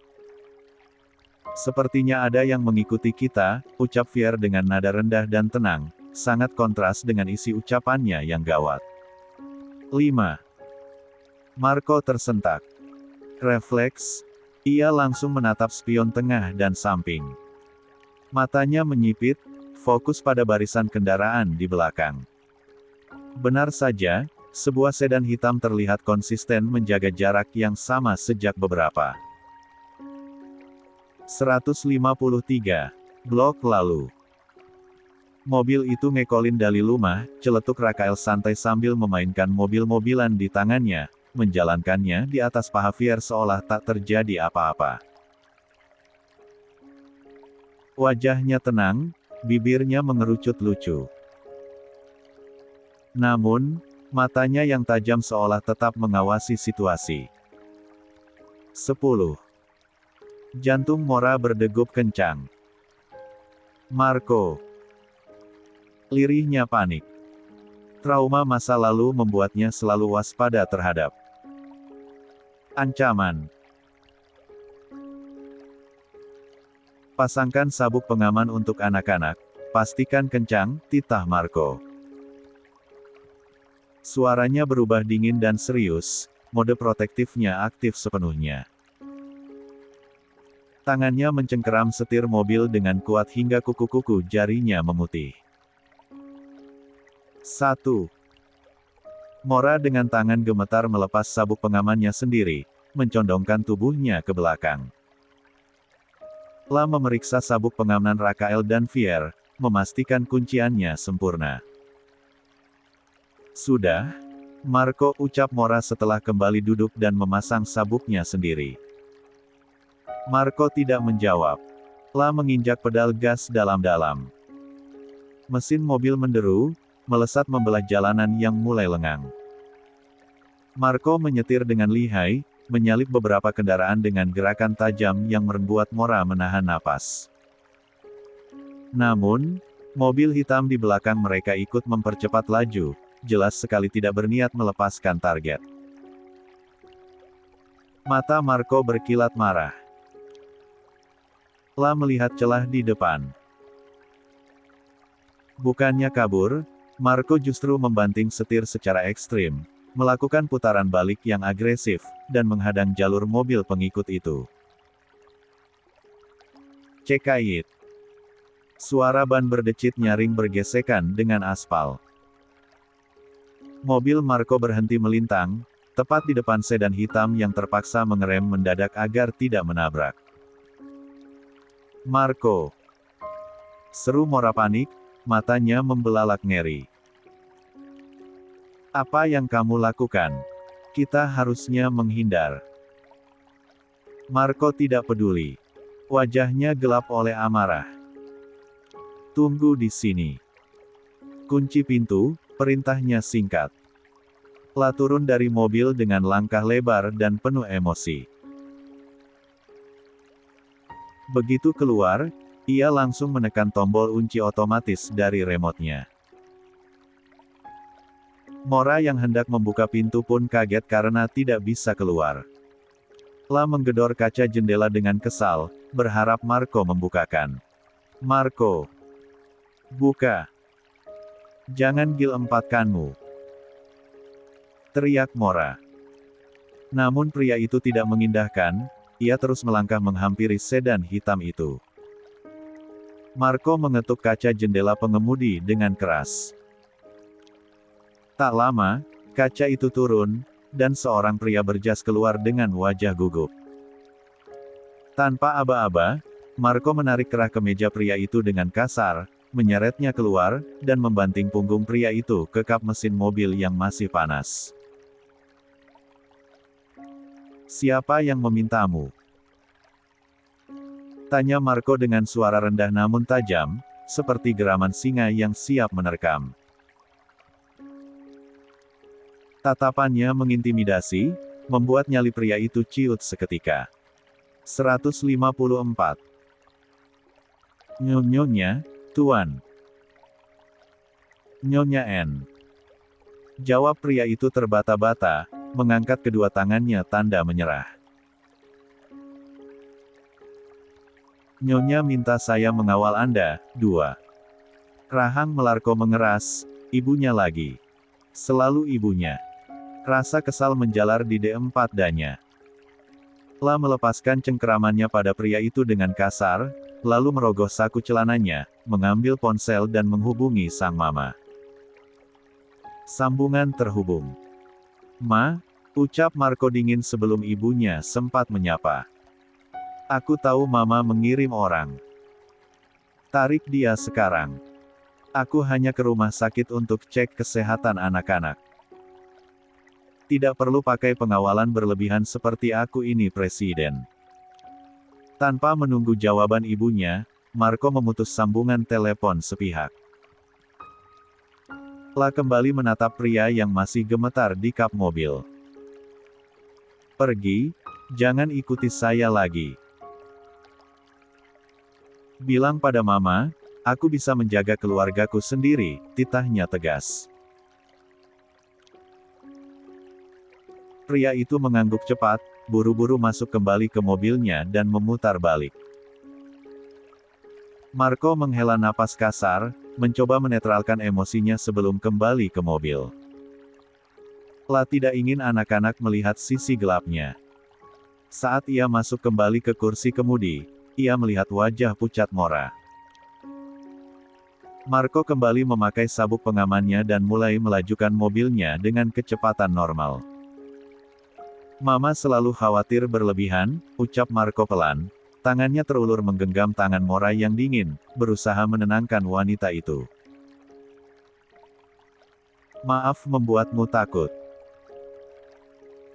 "Sepertinya ada yang mengikuti kita," ucap Fier dengan nada rendah dan tenang, sangat kontras dengan isi ucapannya yang gawat. 5. Marco tersentak. Refleks, ia langsung menatap spion tengah dan samping. Matanya menyipit, fokus pada barisan kendaraan di belakang. Benar saja, sebuah sedan hitam terlihat konsisten menjaga jarak yang sama sejak beberapa 153 blok lalu. Mobil itu ngekolin dari rumah, celetuk Rakael santai sambil memainkan mobil-mobilan di tangannya, menjalankannya di atas paha Fier seolah tak terjadi apa-apa. Wajahnya tenang, bibirnya mengerucut lucu. Namun, matanya yang tajam seolah tetap mengawasi situasi. 10. Jantung Mora berdegup kencang. Marco. Lirihnya panik. Trauma masa lalu membuatnya selalu waspada terhadap ancaman. Pasangkan sabuk pengaman untuk anak-anak, pastikan kencang, titah Marco. Suaranya berubah dingin dan serius, mode protektifnya aktif sepenuhnya. Tangannya mencengkeram setir mobil dengan kuat hingga kuku-kuku jarinya memutih. 1. Mora dengan tangan gemetar melepas sabuk pengamannya sendiri, mencondongkan tubuhnya ke belakang. La memeriksa sabuk pengaman Rakael dan Fier, memastikan kunciannya sempurna. Sudah, Marco, ucap Mora setelah kembali duduk dan memasang sabuknya sendiri. Marco tidak menjawab. La menginjak pedal gas dalam-dalam. Mesin mobil menderu, melesat membelah jalanan yang mulai lengang. Marco menyetir dengan lihai, menyalip beberapa kendaraan dengan gerakan tajam yang membuat Mora menahan napas. Namun, mobil hitam di belakang mereka ikut mempercepat laju, jelas sekali tidak berniat melepaskan target. Mata Marco berkilat marah. La melihat celah di depan. Bukannya kabur, Marco justru membanting setir secara ekstrim, melakukan putaran balik yang agresif, dan menghadang jalur mobil pengikut itu. Cekait. Suara ban berdecit nyaring bergesekan dengan aspal. Mobil Marco berhenti melintang, tepat di depan sedan hitam yang terpaksa mengerem mendadak agar tidak menabrak. Marco. Seru Mora panik, matanya membelalak ngeri. Apa yang kamu lakukan? Kita harusnya menghindar. Marco tidak peduli. Wajahnya gelap oleh amarah. Tunggu di sini. Kunci pintu, perintahnya singkat. La turun dari mobil dengan langkah lebar dan penuh emosi. Begitu keluar, ia langsung menekan tombol kunci otomatis dari remote-nya. Mora yang hendak membuka pintu pun kaget karena tidak bisa keluar. La menggedor kaca jendela dengan kesal, berharap Marco membukakan. Marco. Buka. Jangan gil-empatkanmu. Teriak Mora. Namun pria itu tidak mengindahkan, ia terus melangkah menghampiri sedan hitam itu. Marco mengetuk kaca jendela pengemudi dengan keras. Tak lama, kaca itu turun, dan seorang pria berjas keluar dengan wajah gugup. Tanpa aba-aba, Marco menarik kerah kemeja pria itu dengan kasar, menyeretnya keluar, dan membanting punggung pria itu ke kap mesin mobil yang masih panas. Siapa yang memintamu? Tanya Marco dengan suara rendah namun tajam, seperti geraman singa yang siap menerkam. Tatapannya mengintimidasi, membuat nyali pria itu ciut seketika. 154. Nyonya, Tuan. Nyonya N. Jawab pria itu terbata-bata, mengangkat kedua tangannya tanda menyerah. Nyonya minta saya mengawal Anda, 2. Rahang Melarko mengeras, ibunya lagi. Selalu ibunya. Rasa kesal menjalar di D4 danya. La melepaskan cengkeramannya pada pria itu dengan kasar, lalu merogoh saku celananya, mengambil ponsel dan menghubungi sang mama. Sambungan terhubung. Ma, ucap Marco dingin sebelum ibunya sempat menyapa. Aku tahu mama mengirim orang. Tarik dia sekarang. Aku hanya ke rumah sakit untuk cek kesehatan anak-anak. Tidak perlu pakai pengawalan berlebihan seperti aku ini presiden. Tanpa menunggu jawaban ibunya, Marco memutus sambungan telepon sepihak. La kembali menatap pria yang masih gemetar di kap mobil. Pergi, jangan ikuti saya lagi. Bilang pada mama, aku bisa menjaga keluargaku sendiri, titahnya tegas. Pria itu mengangguk cepat, buru-buru masuk kembali ke mobilnya dan memutar balik. Marco menghela napas kasar, mencoba menetralkan emosinya sebelum kembali ke mobil. La tidak ingin anak-anak melihat sisi gelapnya. Saat ia masuk kembali ke kursi kemudi, ia melihat wajah pucat Mora. Marco kembali memakai sabuk pengamannya dan mulai melajukan mobilnya dengan kecepatan normal. Mama selalu khawatir berlebihan, ucap Marco pelan. Tangannya terulur menggenggam tangan Mora yang dingin, berusaha menenangkan wanita itu. Maaf membuatmu takut.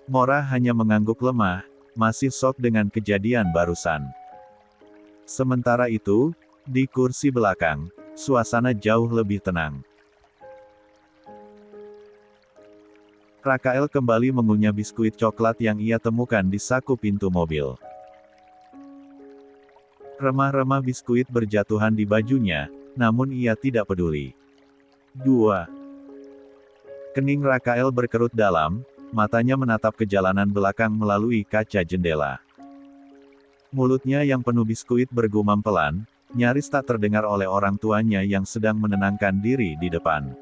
Mora hanya mengangguk lemah, masih shock dengan kejadian barusan. Sementara itu, di kursi belakang, suasana jauh lebih tenang. Rakael kembali mengunyah biskuit coklat yang ia temukan di saku pintu mobil. Remah-remah biskuit berjatuhan di bajunya, namun ia tidak peduli. 2. Kening Rakael berkerut dalam, matanya menatap ke jalanan belakang melalui kaca jendela. Mulutnya yang penuh biskuit bergumam pelan, nyaris tak terdengar oleh orang tuanya yang sedang menenangkan diri di depan.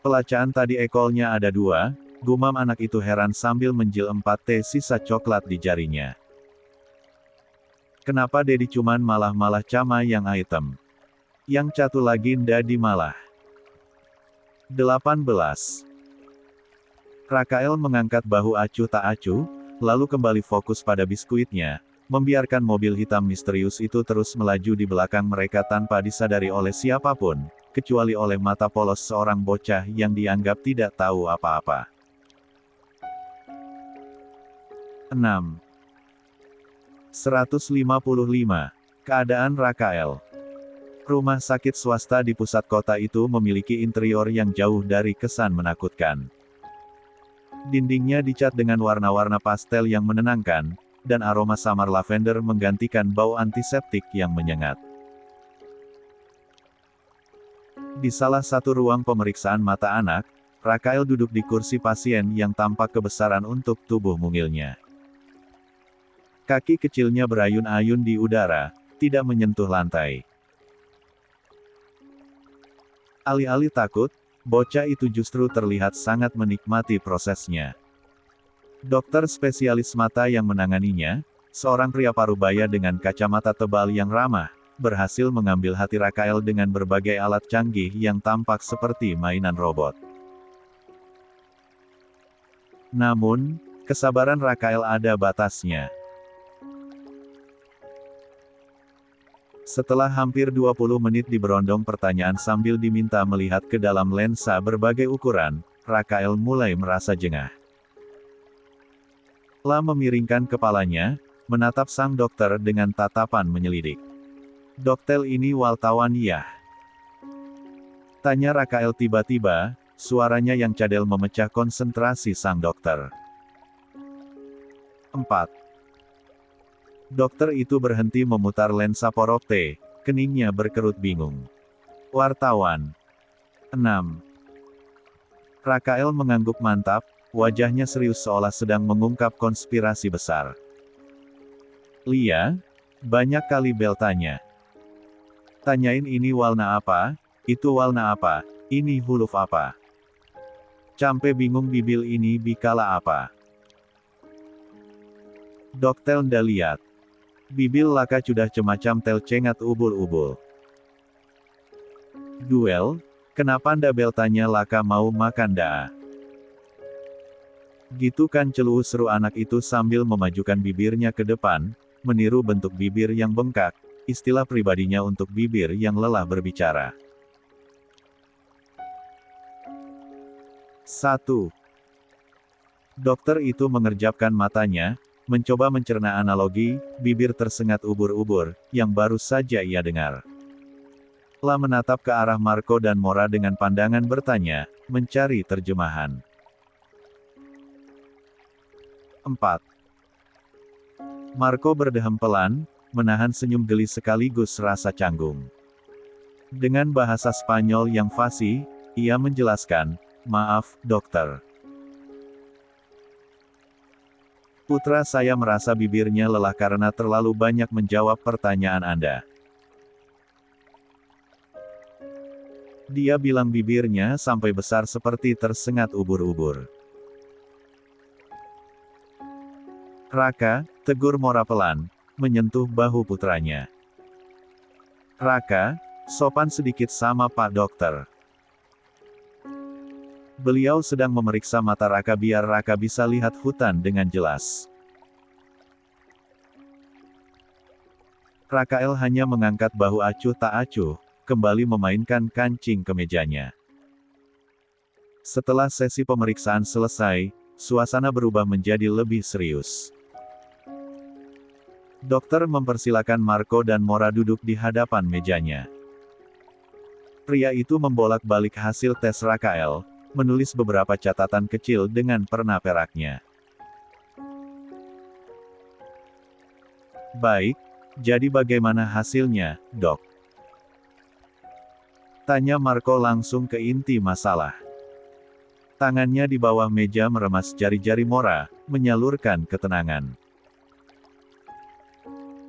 Pelacaan tadi ekolnya ada 2, gumam anak itu heran sambil menjil 4 teh sisa coklat di jarinya. Kenapa Dedi cuman malah cama yang item? Yang catu lagi ndadi malah. 18. Rakael mengangkat bahu acuh tak acuh, lalu kembali fokus pada biskuitnya, membiarkan mobil hitam misterius itu terus melaju di belakang mereka tanpa disadari oleh siapapun, kecuali oleh mata polos seorang bocah yang dianggap tidak tahu apa-apa. 6. 155. Keadaan Rakael. Rumah sakit swasta di pusat kota itu memiliki interior yang jauh dari kesan menakutkan. Dindingnya dicat dengan warna-warna pastel yang menenangkan, dan aroma samar lavender menggantikan bau antiseptik yang menyengat. Di salah satu ruang pemeriksaan mata anak, Rakael duduk di kursi pasien yang tampak kebesaran untuk tubuh mungilnya. Kaki kecilnya berayun-ayun di udara, tidak menyentuh lantai. Alih-alih takut, bocah itu justru terlihat sangat menikmati prosesnya. Dokter spesialis mata yang menanganinya, seorang pria parubaya dengan kacamata tebal yang ramah, berhasil mengambil hati Rakael dengan berbagai alat canggih yang tampak seperti mainan robot. Namun, kesabaran Rakael ada batasnya. Setelah hampir 20 menit diberondong pertanyaan sambil diminta melihat ke dalam lensa berbagai ukuran, Rakael mulai merasa jengah. La memiringkan kepalanya, menatap sang dokter dengan tatapan menyelidik. Dokter ini wartawan ya? Tanya Rakael tiba-tiba, suaranya yang cadel memecah konsentrasi sang dokter. 4. Dokter itu berhenti memutar lensa poropte, keningnya berkerut bingung. Wartawan. 6. Rakael mengangguk mantap, wajahnya serius seolah sedang mengungkap konspirasi besar. Lia? Banyak kali Bel tanya. Tanyain ini warna apa, itu warna apa, ini huruf apa. Campe bingung bibil ini bikala apa. Dokter nda liat. Bibil laka cudah cemacam tel cengat ubul-ubul. Duel, kenapa nda Bel tanya laka mau makan daa. Gitu kan celuh seru anak itu sambil memajukan bibirnya ke depan, meniru bentuk bibir yang bengkak, istilah pribadinya untuk bibir yang lelah berbicara. 1. Dokter itu mengerjapkan matanya, mencoba mencerna analogi, bibir tersengat ubur-ubur, yang baru saja ia dengar. Lah menatap ke arah Marco dan Mora dengan pandangan bertanya, mencari terjemahan. 4. Marco berdehem pelan, menahan senyum geli sekaligus rasa canggung. Dengan bahasa Spanyol yang fasih, ia menjelaskan, "Maaf, dokter. Putra saya merasa bibirnya lelah karena terlalu banyak menjawab pertanyaan Anda." Dia bilang bibirnya sampai besar seperti tersengat ubur-ubur. "Raka," tegur Mora pelan, menyentuh bahu putranya. "Raka, sopan sedikit sama Pak Dokter." Beliau sedang memeriksa mata Raka biar Raka bisa lihat hutan dengan jelas. Rakael hanya mengangguk bahu acuh tak acuh, kembali memainkan kancing ke mejanya. Setelah sesi pemeriksaan selesai, suasana berubah menjadi lebih serius. Dokter mempersilakan Marco dan Mora duduk di hadapan mejanya. Pria itu membolak-balik hasil tes Rakael, menulis beberapa catatan kecil dengan pena peraknya. "Baik, jadi bagaimana hasilnya, Dok?" tanya Marco langsung ke inti masalah. Tangannya di bawah meja meremas jari-jari Mora, menyalurkan ketenangan.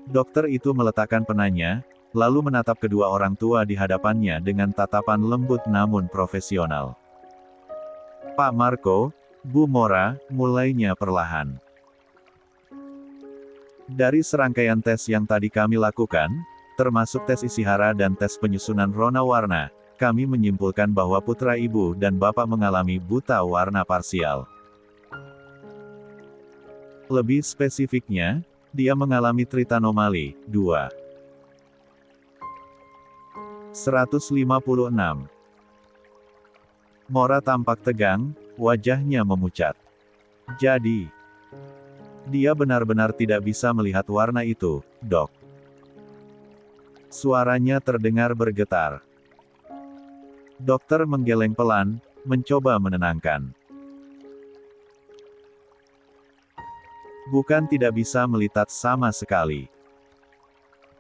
Dokter itu meletakkan penanya, lalu menatap kedua orang tua di hadapannya dengan tatapan lembut namun profesional. "Pak Marco, Bu Mora," mulainya perlahan. "Dari serangkaian tes yang tadi kami lakukan, termasuk tes Ishihara dan tes penyusunan rona warna, kami menyimpulkan bahwa putra ibu dan bapak mengalami buta warna parsial. Lebih spesifiknya, dia mengalami tritanomali, 2. 156. Mora tampak tegang, wajahnya memucat. "Jadi, dia benar-benar tidak bisa melihat warna itu, Dok." Suaranya terdengar bergetar. Dokter menggeleng pelan, mencoba menenangkan. "Bukan tidak bisa melihat sama sekali.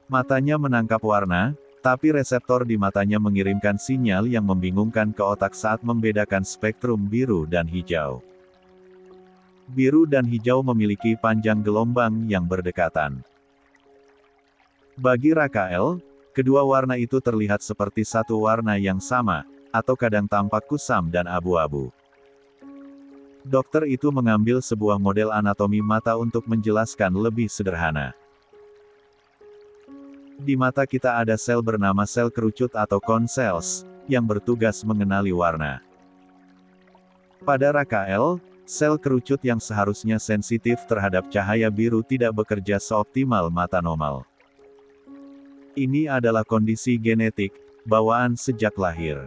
Matanya menangkap warna, tapi reseptor di matanya mengirimkan sinyal yang membingungkan ke otak saat membedakan spektrum biru dan hijau. Biru dan hijau memiliki panjang gelombang yang berdekatan. Bagi Rakael, kedua warna itu terlihat seperti satu warna yang sama, atau kadang tampak kusam dan abu-abu." Dokter itu mengambil sebuah model anatomi mata untuk menjelaskan lebih sederhana. "Di mata kita ada sel bernama sel kerucut atau cone cells, yang bertugas mengenali warna. Pada Rakael, sel kerucut yang seharusnya sensitif terhadap cahaya biru tidak bekerja seoptimal mata normal. Ini adalah kondisi genetik, bawaan sejak lahir.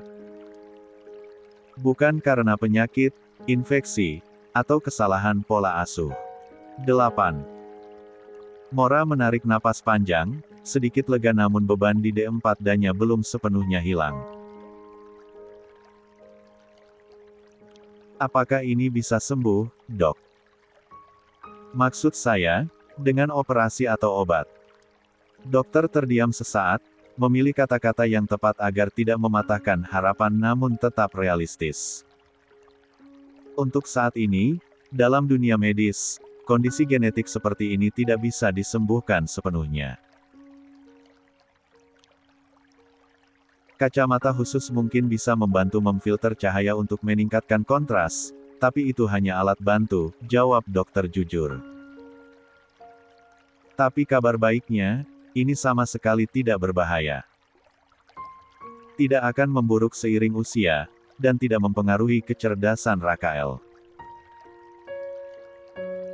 Bukan karena penyakit, infeksi, atau kesalahan pola asuh." 8. Mora menarik napas panjang, sedikit lega namun beban di D4 danya belum sepenuhnya hilang. "Apakah ini bisa sembuh, Dok? Maksud saya, dengan operasi atau obat?" Dokter terdiam sesaat, memilih kata-kata yang tepat agar tidak mematahkan harapan namun tetap realistis. "Untuk saat ini, dalam dunia medis, kondisi genetik seperti ini tidak bisa disembuhkan sepenuhnya. Kacamata khusus mungkin bisa membantu memfilter cahaya untuk meningkatkan kontras, tapi itu hanya alat bantu," jawab dokter jujur. "Tapi kabar baiknya, ini sama sekali tidak berbahaya. Tidak akan memburuk seiring usia, dan tidak mempengaruhi kecerdasan Rakael.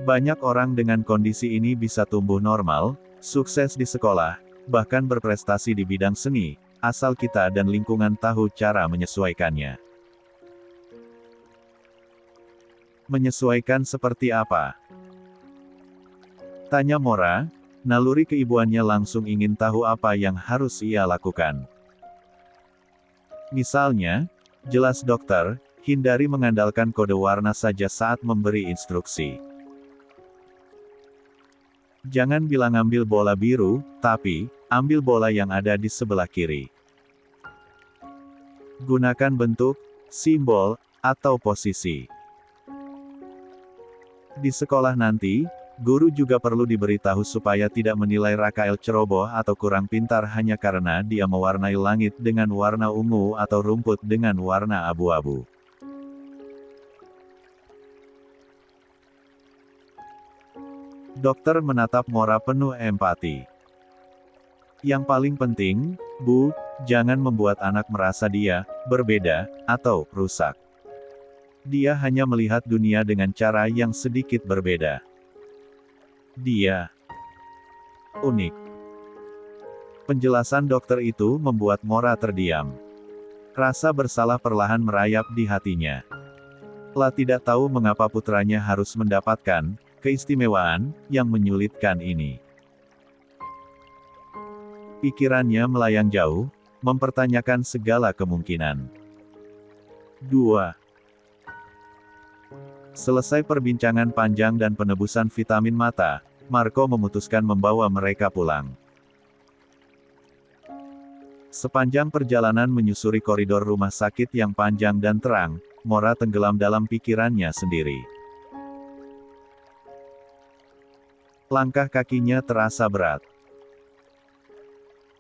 Banyak orang dengan kondisi ini bisa tumbuh normal, sukses di sekolah, bahkan berprestasi di bidang seni, asal kita dan lingkungan tahu cara menyesuaikannya." Menyesuaikan seperti apa? Tanya Mora, naluri keibuannya langsung ingin tahu apa yang harus ia lakukan. Misalnya, jelas dokter, hindari mengandalkan kode warna saja saat memberi instruksi. Jangan bilang ambil bola biru, tapi, ambil bola yang ada di sebelah kiri. Gunakan bentuk, simbol, atau posisi. Di sekolah nanti, guru juga perlu diberitahu supaya tidak menilai Rakael ceroboh atau kurang pintar hanya karena dia mewarnai langit dengan warna ungu atau rumput dengan warna abu-abu. Dokter menatap Mora penuh empati. Yang paling penting, Bu, jangan membuat anak merasa dia berbeda atau rusak. Dia hanya melihat dunia dengan cara yang sedikit berbeda. Dia unik. Penjelasan dokter itu membuat Mora terdiam. Rasa bersalah perlahan merayap di hatinya. La tidak tahu mengapa putranya harus mendapatkan keistimewaan yang menyulitkan ini. Pikirannya melayang jauh, mempertanyakan segala kemungkinan. 2. Selesai perbincangan panjang dan penebusan vitamin mata, Marco memutuskan membawa mereka pulang. Sepanjang perjalanan menyusuri koridor rumah sakit yang panjang dan terang, Mora tenggelam dalam pikirannya sendiri. Langkah kakinya terasa berat.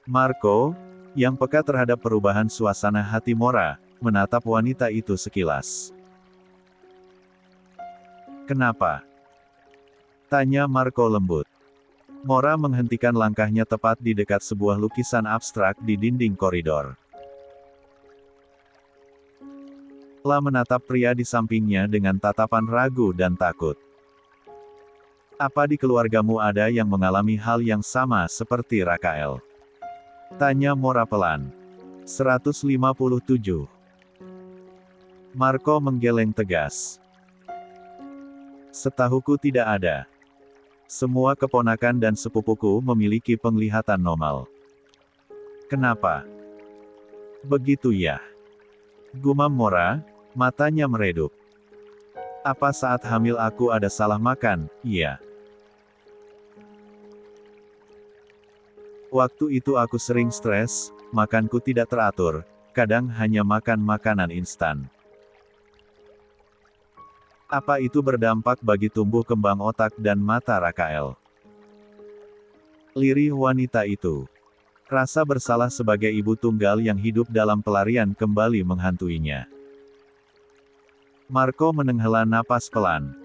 Marco, yang peka terhadap perubahan suasana hati Mora, menatap wanita itu sekilas. Kenapa? Tanya Marco lembut. Mora menghentikan langkahnya tepat di dekat sebuah lukisan abstrak di dinding koridor. La menatap pria di sampingnya dengan tatapan ragu dan takut. Apa di keluargamu ada yang mengalami hal yang sama seperti Rakael? Tanya Mora pelan. 157. Marco menggeleng tegas. Setahuku tidak ada. Semua keponakan dan sepupuku memiliki penglihatan normal. Kenapa? Begitu ya? Gumam Mora, matanya meredup. Apa saat hamil aku ada salah makan? Iya. Waktu itu aku sering stres, makanku tidak teratur, kadang hanya makan makanan instan. Apa itu berdampak bagi tumbuh kembang otak dan mata Rakael? Lirih wanita itu. Rasa bersalah sebagai ibu tunggal yang hidup dalam pelarian kembali menghantuinya. Marco menenghela napas pelan.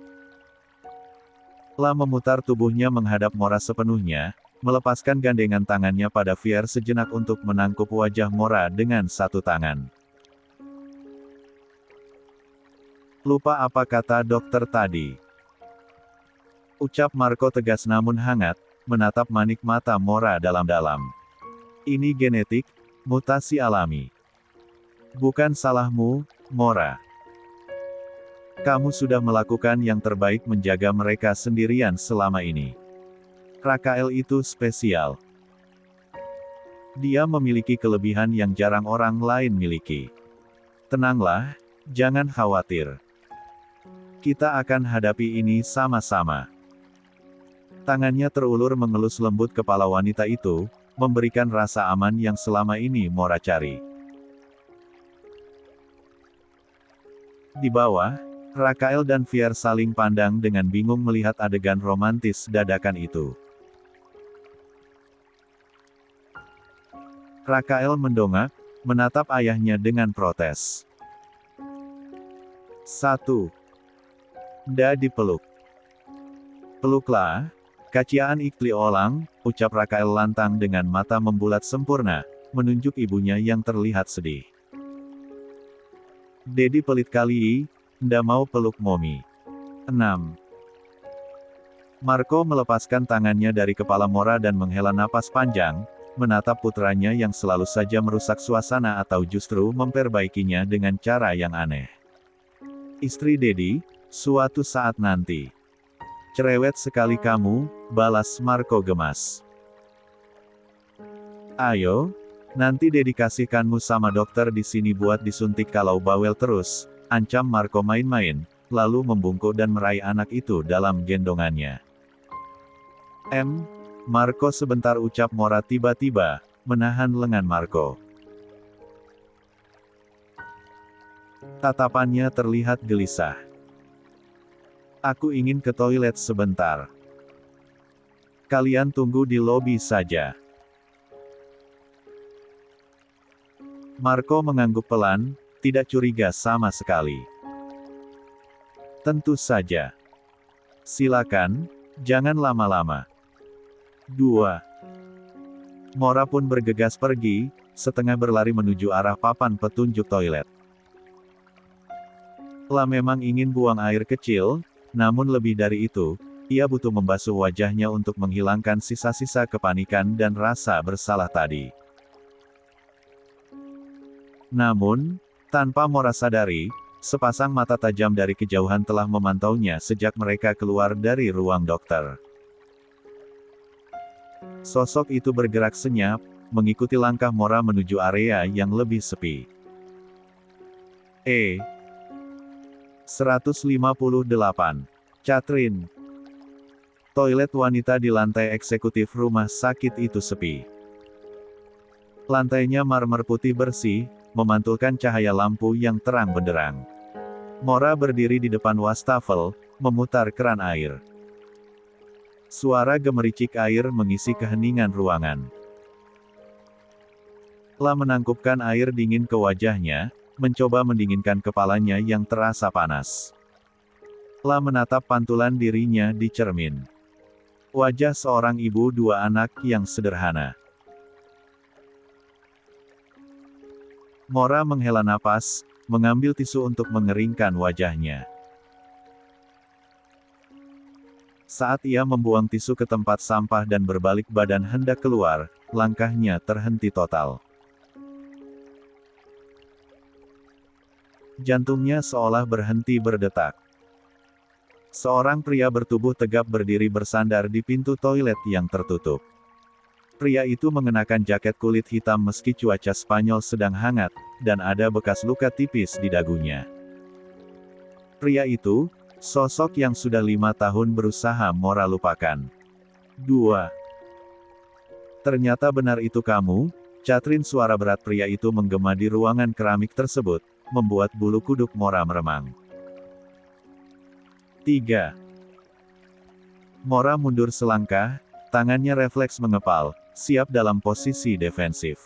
La memutar tubuhnya menghadap Mora sepenuhnya, melepaskan gandengan tangannya pada Fier sejenak untuk menangkup wajah Mora dengan satu tangan. Lupa apa kata dokter tadi? Ucap Marco tegas namun hangat, menatap manik mata Mora dalam-dalam. Ini genetik, mutasi alami. Bukan salahmu, Mora. Kamu sudah melakukan yang terbaik menjaga mereka sendirian selama ini. Rakael itu spesial. Dia memiliki kelebihan yang jarang orang lain miliki. Tenanglah, jangan khawatir. Kita akan hadapi ini sama-sama. Tangannya terulur mengelus lembut kepala wanita itu, memberikan rasa aman yang selama ini Mora cari. Di bawah, Rakael dan Fier saling pandang dengan bingung melihat adegan romantis dadakan itu. Rakael mendongak, menatap ayahnya dengan protes. 1. Nda dipeluk. Peluklah, kaciaan ikli olang, ucap Rakael lantang dengan mata membulat sempurna, menunjuk ibunya yang terlihat sedih. Dedi pelit kali, nda mau peluk Momi. 6. Marco melepaskan tangannya dari kepala Mora dan menghela napas panjang, menatap putranya yang selalu saja merusak suasana atau justru memperbaikinya dengan cara yang aneh. Istri Dedi, Suatu saat nanti. Cerewet sekali kamu, balas Marco gemas. Ayo, nanti dedikasikanmu sama dokter di sini buat disuntik kalau bawel terus, ancam Marco main-main, lalu membungkuk dan meraih anak itu dalam gendongannya. Marco sebentar ucap Mora tiba-tiba, menahan lengan Marco. Tatapannya terlihat gelisah. Aku ingin ke toilet sebentar. Kalian tunggu di lobi saja. Marco mengangguk pelan, tidak curiga sama sekali. Tentu saja. Silakan, jangan lama-lama. 2. Mora pun bergegas pergi, setengah berlari menuju arah papan petunjuk toilet. Lah memang ingin buang air kecil, namun lebih dari itu, ia butuh membasuh wajahnya untuk menghilangkan sisa-sisa kepanikan dan rasa bersalah tadi. Namun, tanpa Mora sadari, sepasang mata tajam dari kejauhan telah memantaunya sejak mereka keluar dari ruang dokter. Sosok itu bergerak senyap, mengikuti langkah Mora menuju area yang lebih sepi. 158. Catherine. Toilet wanita di lantai eksekutif rumah sakit itu sepi. Lantainya marmer putih bersih, memantulkan cahaya lampu yang terang benderang. Mora berdiri di depan wastafel, memutar keran air. Suara gemericik air mengisi keheningan ruangan. Lah menangkupkan air dingin ke wajahnya, mencoba mendinginkan kepalanya yang terasa panas. Lah menatap pantulan dirinya di cermin. Wajah seorang ibu dua anak yang sederhana. Mora menghela napas, mengambil tisu untuk mengeringkan wajahnya. Saat ia membuang tisu ke tempat sampah dan berbalik badan hendak keluar, langkahnya terhenti total. Jantungnya seolah berhenti berdetak. Seorang pria bertubuh tegap berdiri bersandar di pintu toilet yang tertutup. Pria itu mengenakan jaket kulit hitam meski cuaca Spanyol sedang hangat, dan ada bekas luka tipis di dagunya. Pria itu, sosok yang sudah 5 tahun berusaha Mora lupakan. 2. Ternyata benar itu kamu, Catherine. Suara berat pria itu menggema di ruangan keramik tersebut, membuat bulu kuduk Mora meremang. 3. Mora mundur selangkah, tangannya refleks mengepal, siap dalam posisi defensif.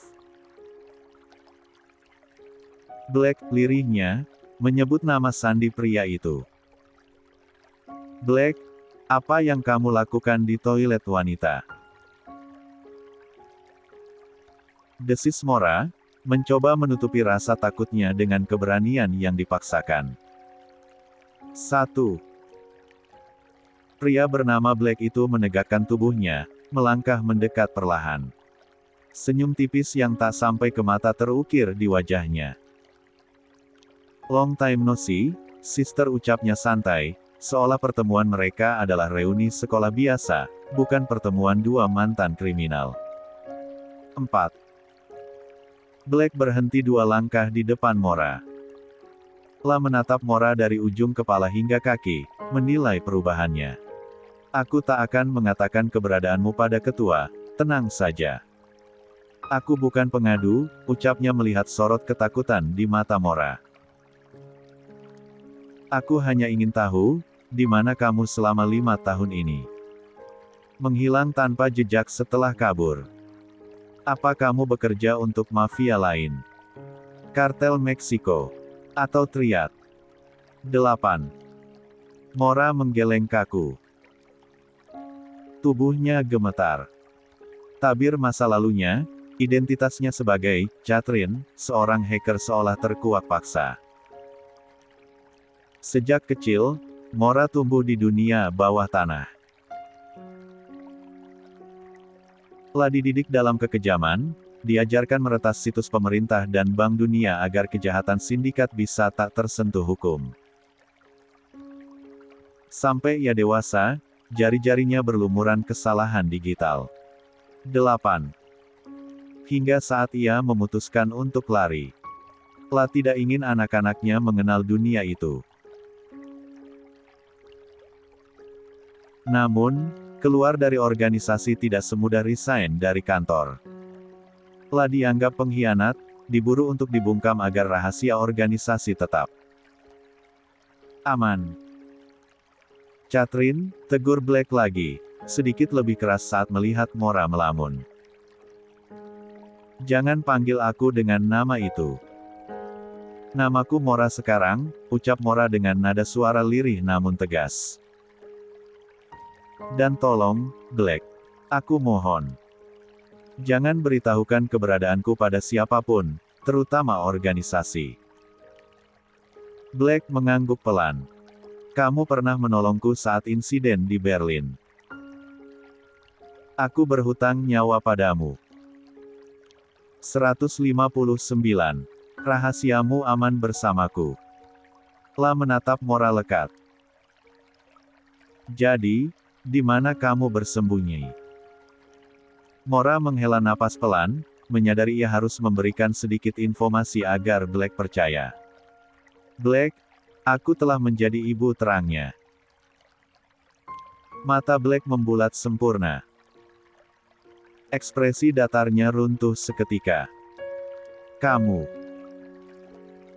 Black, lirihnya, menyebut nama sandi pria itu. Black, apa yang kamu lakukan di toilet wanita? Desis Mora, mencoba menutupi rasa takutnya dengan keberanian yang dipaksakan. 1. Pria bernama Black itu menegakkan tubuhnya, melangkah mendekat perlahan. Senyum tipis yang tak sampai ke mata terukir di wajahnya. Long time no see, sister, ucapnya santai, seolah pertemuan mereka adalah reuni sekolah biasa, bukan pertemuan dua mantan kriminal. 4. Black berhenti 2 langkah di depan Mora. Lah menatap Mora dari ujung kepala hingga kaki, menilai perubahannya. Aku tak akan mengatakan keberadaanmu pada ketua, tenang saja. Aku bukan pengadu, ucapnya melihat sorot ketakutan di mata Mora. Aku hanya ingin tahu, di mana kamu selama 5 tahun ini. Menghilang tanpa jejak setelah kabur. Apa kamu bekerja untuk mafia lain? Kartel Meksiko? Atau triad? 8. Mora menggeleng kaku. Tubuhnya gemetar. Tabir masa lalunya, identitasnya sebagai Catherine, seorang hacker seolah terkuak paksa. Sejak kecil, Mora tumbuh di dunia bawah tanah. Lah dididik dalam kekejaman, diajarkan meretas situs pemerintah dan Bank Dunia agar kejahatan sindikat bisa tak tersentuh hukum. Sampai ia dewasa, jari-jarinya berlumuran kesalahan digital. 8. Hingga saat ia memutuskan untuk lari. La tidak ingin anak-anaknya mengenal dunia itu. Namun, keluar dari organisasi tidak semudah resign dari kantor. La dianggap pengkhianat, diburu untuk dibungkam agar rahasia organisasi tetap aman. Catherine, tegur Black lagi, sedikit lebih keras saat melihat Mora melamun. Jangan panggil aku dengan nama itu. Namaku Mora sekarang, ucap Mora dengan nada suara lirih namun tegas. Dan tolong, Black. Aku mohon. Jangan beritahukan keberadaanku pada siapapun, terutama organisasi. Black mengangguk pelan. Kamu pernah menolongku saat insiden di Berlin. Aku berhutang nyawa padamu. 159. Rahasiamu aman bersamaku. La menatap Mora lekat. Jadi, di mana kamu bersembunyi? Mora menghela napas pelan, menyadari ia harus memberikan sedikit informasi agar Black percaya. Black, aku telah menjadi ibu terangnya. Mata Black membulat sempurna. Ekspresi datarnya runtuh seketika. Kamu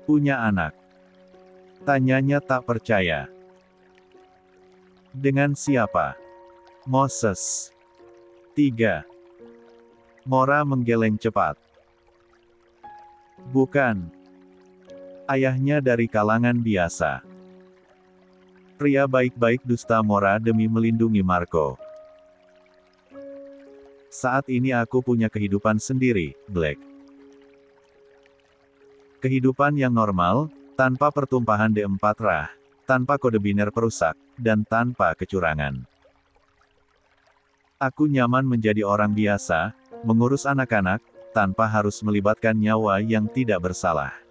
punya anak? Tanyanya tak percaya. Dengan siapa? Moses. 3. Mora menggeleng cepat. Bukan. Ayahnya dari kalangan biasa. Pria baik-baik, dusta Mora demi melindungi Marco. Saat ini aku punya kehidupan sendiri, Black. Kehidupan yang normal, tanpa pertumpahan D4 rah, tanpa kode biner perusak, dan tanpa kecurangan. Aku nyaman menjadi orang biasa, mengurus anak-anak, tanpa harus melibatkan nyawa yang tidak bersalah.